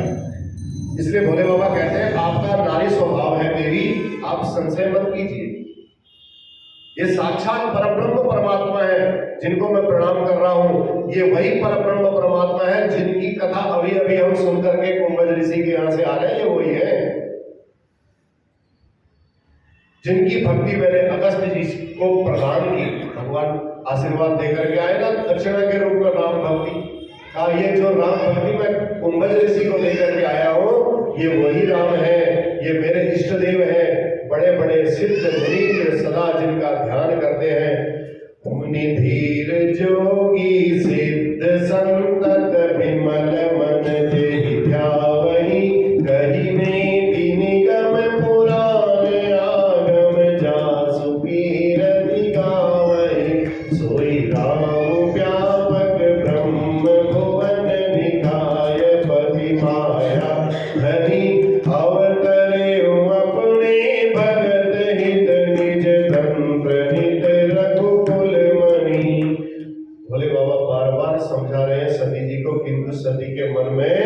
इसलिए भोले बाबा कहते हैं आपका नारी स्वभाव है देवी, आप संशय मत कीजिए। ये साक्षात परब्रह्म परमात्मा है जिनको मैं प्रणाम कर रहा हूं। ये वही परब्रह्म परमात्मा है जिनकी कथा अभी अभी हम सुन करके कुंभज ऋषि के यहां से आ रहे हैं। ये वही है जिनकी भक्ति मैंने अगस्त जी को प्रदान की। भगवान आशीर्वाद देकर के आए ना दक्षिणा के रूप में राम भक्ति का। ये जो राम भक्ति मैं कुंभज ऋषि को लेकर के आया हूं, ये वही राम है, ये मेरे इष्ट देव है, बड़े बड़े सिद्ध मुनि सदा जिनका ध्यान करते हैं। मुनि धीर जोगी सिद्ध संतत विमल मन देहि ध्यावहि कहि में निगम पुराण आगम जासु कीरति गावहि। सोई राम व्यापक ब्रह्म भुवन निकाय पति माया धनी अवतरे अपने भगत हित निज तंत्र हित रघुकुल मणि। भोले बाबा बार बार समझा रहे हैं सती जी को, किंतु सती के मन में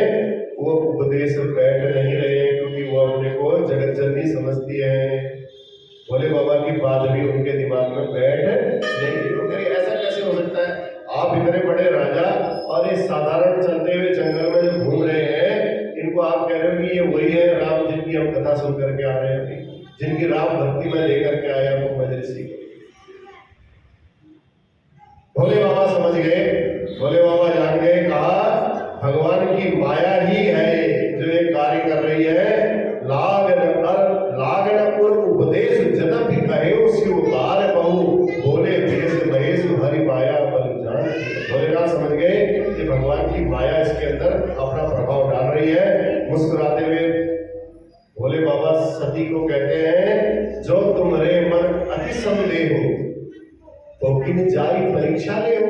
वो उपदेश बैठ नहीं रहे, क्योंकि वो अपने को जगत जननी समझती है। भोले बाबा की बात भी उनके दिमाग में बैठ नहीं। तो ऐसा कैसे हो सकता है? आप इतने बड़े राजा और इस साधारण चलते हुए जंगल में जो घूम रहे हैं, इनको आप कह रहे हो कि ये वही है राम जिनकी हम कथा सुन करके आ रहे हैं, जिनकी राम भक्ति में लेकर के आया हूं मजलिसी को। भोले बाबा समझ गए, भोले बाबा जान गए, कहा भगवान की माया ही है जो ये कार्य कर रही है। लागन और उपदेश जदपि कहे शिवकार बहु बोले देश महेश हरि माया बल जान। भोलेनाथ समझ गए कि भगवान की माया इसके अंदर अपना प्रभाव डाल रही है। मुस्कुराते हुए भोले बाबा सती को कहते हैं जो तुम्हारे मन अति संदेह हो तो किन जाई परीक्षा ले हो।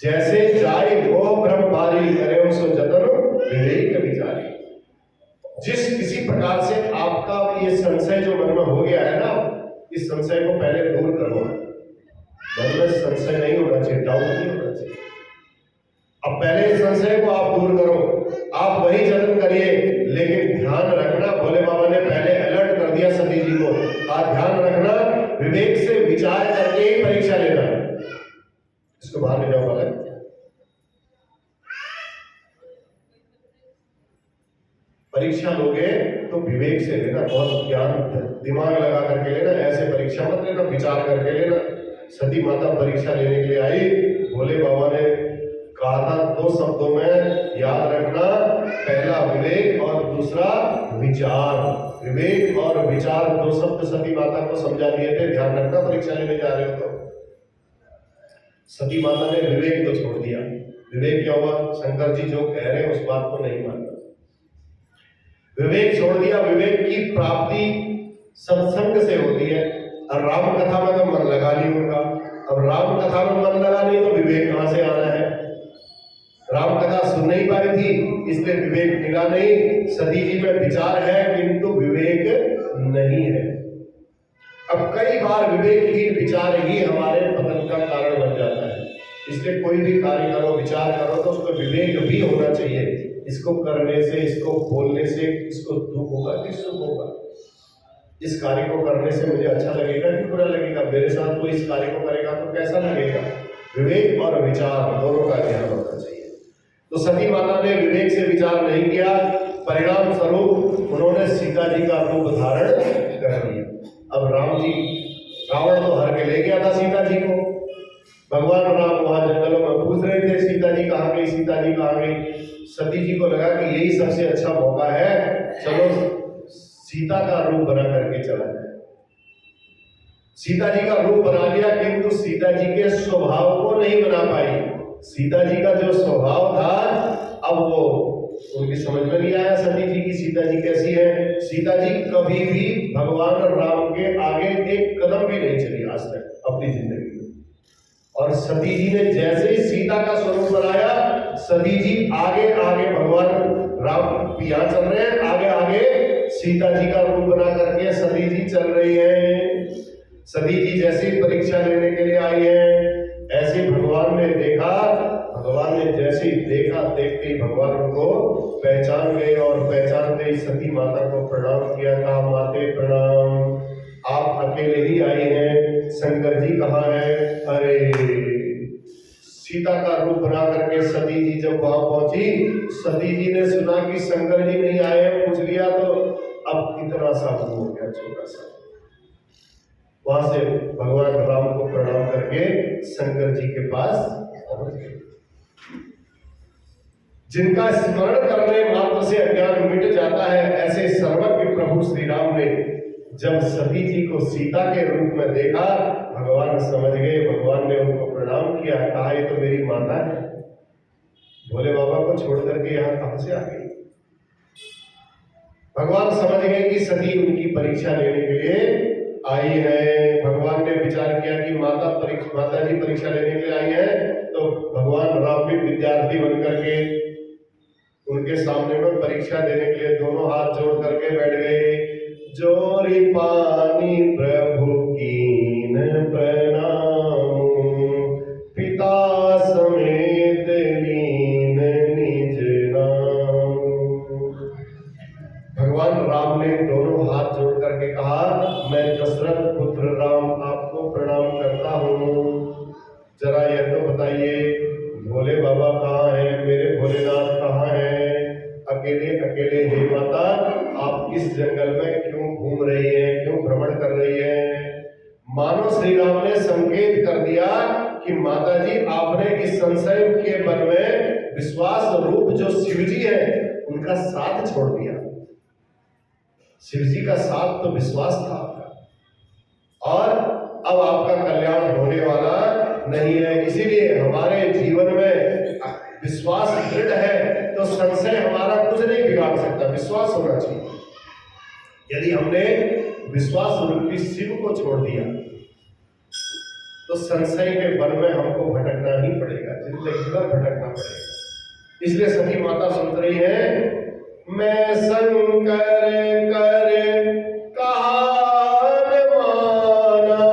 जैसे जाय वो ब्रह्मचारी करे सो जतन विवेक विचारी। जिस किसी प्रकार से आपका ये संशय जो मन में हो गया है ना, इस संशय को पहले दूर करो। मन में संशय नहीं होना चाहिए, डाउट नहीं होना चाहिए। अब पहले इस संशय को आप दूर करो, आप वही जतन करिए, लेकिन ध्यान रखना। भोले बाबा ने पहले अलर्ट कर दिया सती जी को, ध्यान रखना, विवेक से विचार करके ही परीक्षा लेना। इसको बाहर ले जाओ बालक। परीक्षा लोगे तो विवेक से लेना, बहुत ज्ञान दिमाग लगा करके लेना। ऐसे परीक्षा मत लेना, विचार करके लेना। सती माता परीक्षा लेने के लिए आई। भोले बाबा ने कहा था दो शब्दों में, याद रखना पहला विवेक और दूसरा विचार। विवेक और विचार दो शब्द सती माता को समझा दिए थे, ध्यान रखना परीक्षा लेने जा रहे हो तो। सती माता ने विवेक को छोड़ दिया। विवेक क्या हुआ? शंकर जी जो कह रहे हैं उस बात को नहीं मानना, विवेक छोड़ दिया। विवेक की प्राप्ति सत्संग से होती है। और राम कथा में तो मन लगा नहीं उनका। अब राम कथा में मन लगा नहीं तो विवेक कहां से आना है? राम कथा सुन नहीं पाई थी इसलिए विवेक मिला नहीं। सती जी में विचार है किंतु विवेक नहीं है। अब कई बार विवेकहीन विचार ही हमारे पतन का कारण बन जाता है। इसलिए कोई भी कार्य करो, विचार करो तो उसको विवेक भी होना चाहिए। इसको करने से, इसको बोलने से इसको दुख होगा कि सुख होगा? इस कार्य को करने से मुझे अच्छा लगेगा कि बुरा लगेगा? मेरे साथ कोई इस कार्य को करेगा तो कैसा लगेगा? विवेक और विचार दोनों का ध्यान होना चाहिए। तो सती माता ने विवेक से विचार नहीं किया, परिणाम स्वरूप उन्होंने सीता जी का रूप धारण कर लिया। अब राम जी, रावण तो हर के ले गया था सीता जी को। भगवान राम वहां जंगलों में पूछ रहे थे सीता जी कहाँ गई, सीता जी कहाँ गई। सती जी को लगा कि यही सबसे अच्छा मौका है, चलो सीता का रूप बना करके चला जाए। सीता जी का रूप बना लिया किंतु सीता जी के स्वभाव को नहीं बना पाई। सीता जी का जो स्वभाव था अब वो उनकी समझ में नहीं आया सती जी की सीता जी कैसी है। सीता जी कभी भी भगवान राम के आगे एक कदम भी नहीं चली आज तक अपनी जिंदगी में। और सती जी ने जैसे ही सीता का स्वरूप बनाया, सती जी आगे आगे भगवान राम यहाँ चल रहे हैं, आगे आगे सीता जी का रूप बना करके सती जी चल रही है। सती जी जैसी परीक्षा लेने के लिए आई है, ऐसे भगवान ने देखा। भगवान ने जैसे ही देखा, देखते ही भगवान उनको पहचान गए और पहचानते ही सती माता को प्रणाम किया। कहा, माते प्रणाम, आप अकेले ही आई हैं, शंकर जी कहाँ है? अरे सीता का रूप बना करके सती जी जब वहां पहुंची, सती जी ने सुना कि शंकर जी नहीं आए हैं, पूछ लिया तो अब इतना सा हो गया, छोटा सा। वहां से भगवान राम को प्रणाम करके शंकर जी के पास पहुंच गए। जिनका स्मरण करने मात्र से अज्ञान मिट जाता है, ऐसे सर्वज्ञ प्रभु श्री राम ने जब सती जी को सीता के रूप में देखा, भगवान समझ गए। भगवान ने उनको प्रणाम किया, कहा ये तो मेरी माता है। भोले बाबा को छोड़ करके यहाँ कहां से आ गई? भगवान समझ गए कि सती उनकी परीक्षा लेने के लिए आई है। भगवान ने विचार किया कि माता जी परीक्षा लेने के लिए आई है, तो भगवान राम भी विद्यार्थी बन करके उनके सामने में परीक्षा देने के लिए दोनों हाथ जोड़ करके बैठ गए। जोरी पानी प्रभु कीन प्रणाम, पिता समेत लीन निज नाम। भगवान राम ने दोनों हाथ जोड़ करके कहा, मैं दशरथ पुत्र राम आपको प्रणाम करता हूँ। जरा यह तो बताइए भोले बाबा कहाँ हैं, मेरे भोलेनाथ कहाँ हैं? अकेले अकेले हे माता आप इस जंगल में क्यों घूम रही हैं, क्यों भ्रमण कर रही हैं? मानो श्री राम ने संकेत कर दिया कि माता जी आपने इस संशय के बल में विश्वास रूप जो शिव जी है उनका साथ छोड़ दिया। शिव जी का साथ तो विश्वास था आपका, और अब आपका कल्याण होने वाला नहीं है। इसीलिए हमारे जीवन में विश्वास दृढ़ है तो संशय हमारा कुछ नहीं बिगाड़ सकता। विश्वास होना चाहिए। यदि हमने विश्वास रूपी शिव को छोड़ दिया तो संशय के बल में हमको भटकना ही पड़ेगा, जिंदगी भर भटकना पड़ेगा। इसलिए सभी माता सुन रही है, मैं शंकर कर कहान माना,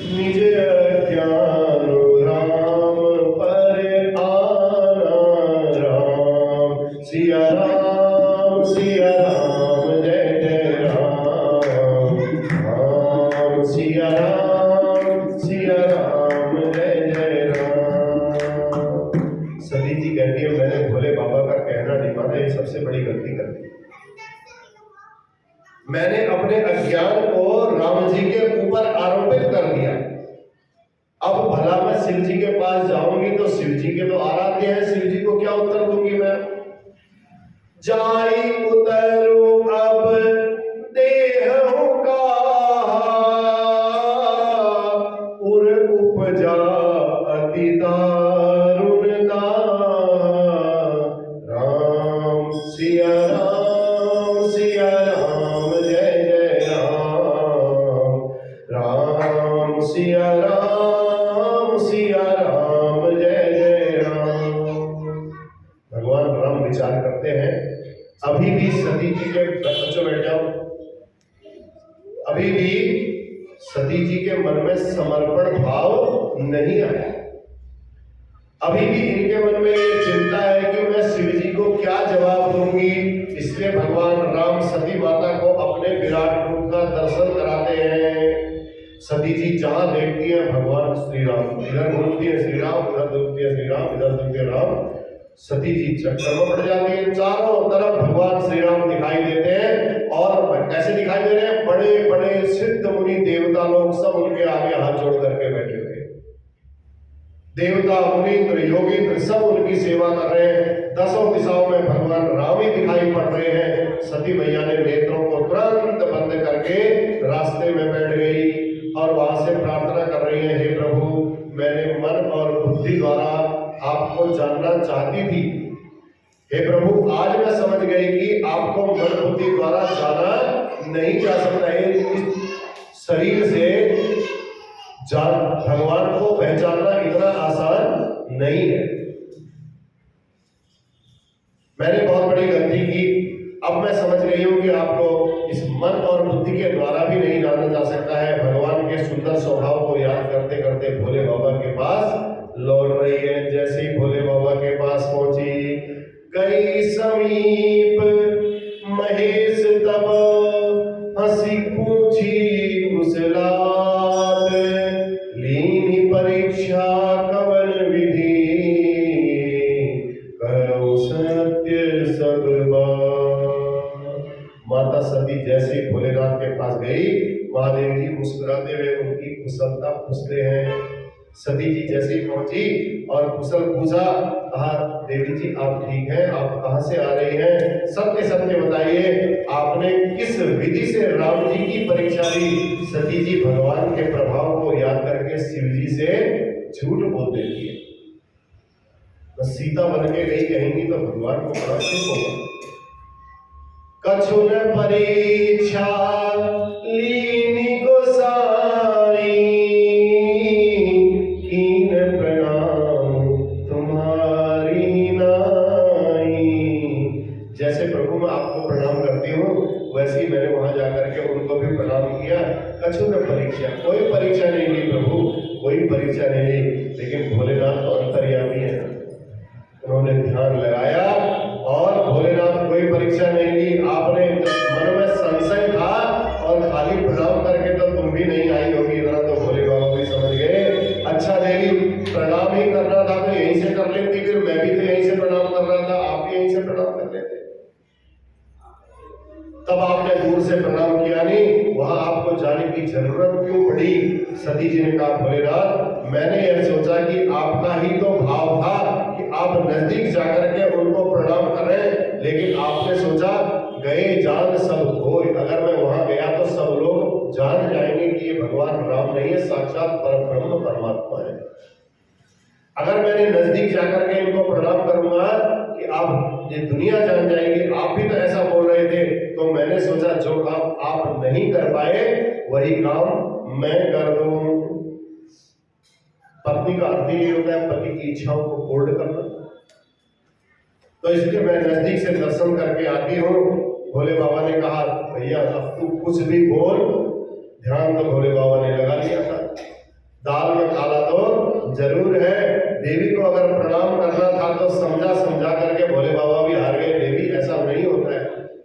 निज अज्ञान राम पर आना। राम सिया राम जय जय राम, राम सिया राम जय जय राम। सती जी कहती है मैंने भोले बाबा का कहना नहीं माना, ये सबसे बड़ी गलती कर दी। मैंने अपने अज्ञान को राम जी के ऊपर आरोपित कर दिया। अब भला मैं शिव जी के पास जाऊंगी तो शिव जी के तो आराध्य है, शिव जी को क्या उत्तर दूंगी? जाई उतरू अब देहु का उर उपजा अति दारुण राम सिया राम जय जय राम सिया राम जय जय राम। भगवान राम विचार करते हैं अभी भी सती जी के बच्चों बैठ जाओ, अभी भी सती जी के मन में समर्पण भाव नहीं आया। अभी भी इनके मन में ये चिंता है कि मैं शिव जी को क्या जवाब दूंगी। इसलिए भगवान राम सती माता को अपने विराट रूप का दर्शन कराते हैं। सती जी जहां देखती है भगवान श्री राम, इधर घूमती है श्री राम, उधर देखती है श्री राम, इधर देखती है राम। सती जी चक्कर में पड़ जाती है। चारों तरफ भगवान श्री राम दिखाई देते हैं और कैसे दिखाई दे रहे हैं? बड़े बड़े सिद्ध मुनि देवता लोग सब उनके आगे हाथ जोड़ करके बैठे हुए, देवता मुनीन्द्र योगीन्द्र सब उनकी सेवा कर रहे हैं। दसों दिशाओं में भगवान राम ही दिखाई पड़ रहे हैं। सती मैया ने नेत्रों को तुरंत बंद करके रास्ते में बैठ गई और वहां से प्रार्थना कर रही है, हे प्रभु मैंने मन और बुद्धि द्वारा आपको जानना चाहती थी। हे प्रभु आज मैं समझ गई कि आपको मन बुद्धि द्वारा जाना नहीं जा सकता है। इस शरीर से भगवान को पहचानना इतना आसान नहीं है। मैंने बहुत बड़ी गलती की। अब मैं समझ गई हूं कि आपको इस मन और बुद्धि के द्वारा भी नहीं जाना जा सकता है। भगवान के सुंदर स्वभाव को याद करते करते भोले बाबा के पास लौट रही है। जैसे ही भोले बाबा के पास पहुंची, गई समीप महेश तब हंसी पूछी कुशलात, लीनी परीक्षा कवन विधि, करो सत्य सब बात। माता सती जैसे ही भोलेनाथ के पास गई, महादेव जी मुस्कुराते हुए उनकी कुशलता पूछते हैं। सती जी जैसे ही पहुंची और कुशल पूछा, कहा देवी जी आप ठीक हैं? आप कहां से आ रही हैं? सत्य सत्य बताइए, आपने किस विधि से राम जी की परीक्षा ली? सती जी भगवान के प्रभाव को याद करके शिव जी से झूठ बोल देती है। तो सीता बन के गई कहेंगी तो भगवान को बड़ा दुख होगा। कछु न परीक्षा लीनी गोसाई, कीन प्रणाम तुम्हारी नाई। जैसे प्रभु मैं आपको प्रणाम करती हूँ, वैसे ही मैंने वहां जाकर के उनको भी प्रणाम किया। कछु न परीक्षा, कोई परीक्षा नहीं ली प्रभु, कोई परीक्षा नहीं ली। लेकिन भोलेनाथ तो अंतर्यामी है, उन्होंने ध्यान लगाया और भोलेनाथ कोई परीक्षा नहीं ली। आपने मन में संशय था और खाली प्रणाम करके तो तुम भी नहीं आई होगी, इतना तो भोले बाबा भी समझ गए। अच्छा देवी प्रणाम ही करना था तो यहीं से कर लेती, फिर मैं भी तो यहीं से प्रणाम कर रहा था, आप भी यहीं से प्रणाम कर लेते। तब आपने दूर से प्रणाम किया नहीं, वहां आपको जाने की जरूरत क्यों पड़ी? सती जी ने कहा भोलेनाथ मैंने यह सोचा कि आपका ही तो भाव था कि आप नजदीक जाकर के उनको प्रणाम करें, लेकिन आपने सोचा गए जान सब होय। अगर मैं वहां गया तो सब लोग जान जाएंगे कि ये भगवान राम नहीं है, साक्षात परब्रह्म परमात्मा है। अगर मैंने नजदीक जाकर के इनको प्रणाम करूंगा कि आप ये दुनिया जान जाएगी, आप भी तो ऐसा बोल रहे थे, तो मैंने सोचा जो काम आप नहीं कर पाए वही काम मैं कर दूं। पत्नी का अर्थ ही होता है पति की इच्छाओं को पूर्ण करना। तो इसलिए मैं नजदीक से दर्शन करके आती हूँ। भोले बाबा ने कहा भैया अब तू कुछ भी बोल। ध्यान तो भोले बाबा ने लगा लिया था। दाल में काला तो जरूर है। देवी को अगर प्रणाम करना था तो समझा समझा करके भोले बाबा भी हार गए। देवी ऐसा नहीं होता है,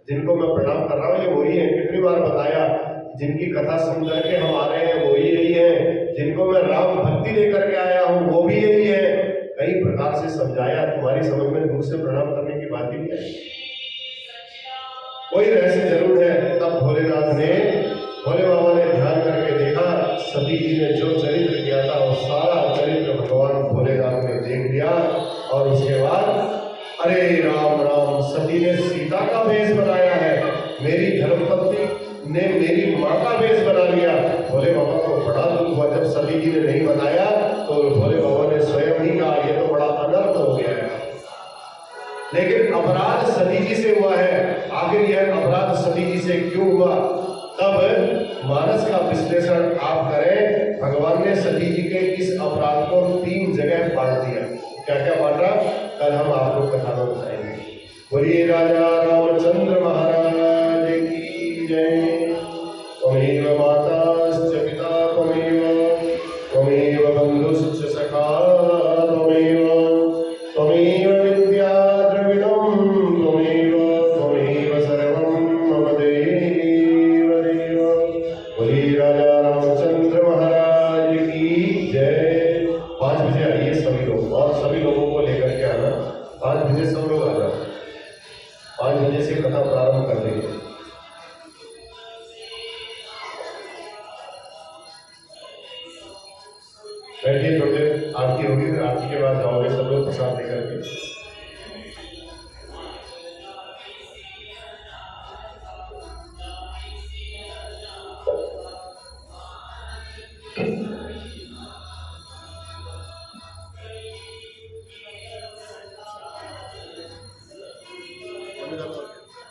जिनको मैं प्रणाम कर रहा हूँ ये वही है। कितनी बार बताया, जिनकी कथा सुन करके हम आ रहे हैं वो यही है, जिनको मैं राम भक्ति लेकर के आया हूँ वो भी यही है। कई प्रकार से समझाया, तुम्हारी समझ में दूर से प्रणाम करने की बात ही नहीं है। कोई रहस्य जरूर है। तब भोले बाबा ने ध्यान करके देखा, सती जी ने जो चरित्र किया था वो सारा चरित्र भगवान भोलेनाथ ने देख लिया। और उसके बाद अरे राम राम सती ने सीता का वेश बनाया है, मेरी धर्मपत्नी ने मेरी माँ का वेश बना लिया। भोले बाबा को बड़ा दुख हुआ जब सती जी ने नहीं बनाया, तो भोले बाबा ने स्वयं ही कहा ये तो बड़ा अनर्थ हो गया है। लेकिन अपराध सती जी से हुआ है। आखिर यह अपराध सती जी से क्यों हुआ, तब मानस का विश्लेषण आप करें। भगवान ने सती जी के इस अपराध को 3 जगह बांट दिया। क्या क्या बांटा, कल हम आपको कथा में बताएंगे। बोलिए राजा रामचंद्र महाराज की जय। त्वमेव माताश्च पिता त्वमेव बंधुश्च सखा त्वमेव विद्या द्रविणं त्वमेव सर्वं मम देव देव। बोलिए राजा रामचंद्र महाराज की जय। 5 बजे आइए सभी लोग, और सभी लोगों को लेकर के आना। 5 बजे सब लोग आ जाओ, 5 बजे से कथा प्रारंभ कर देंगे। बैठिए, थोड़ी देर आरती होगी, फिर आरती के बाद जाओगे सब लोग प्रसाद लेकर के।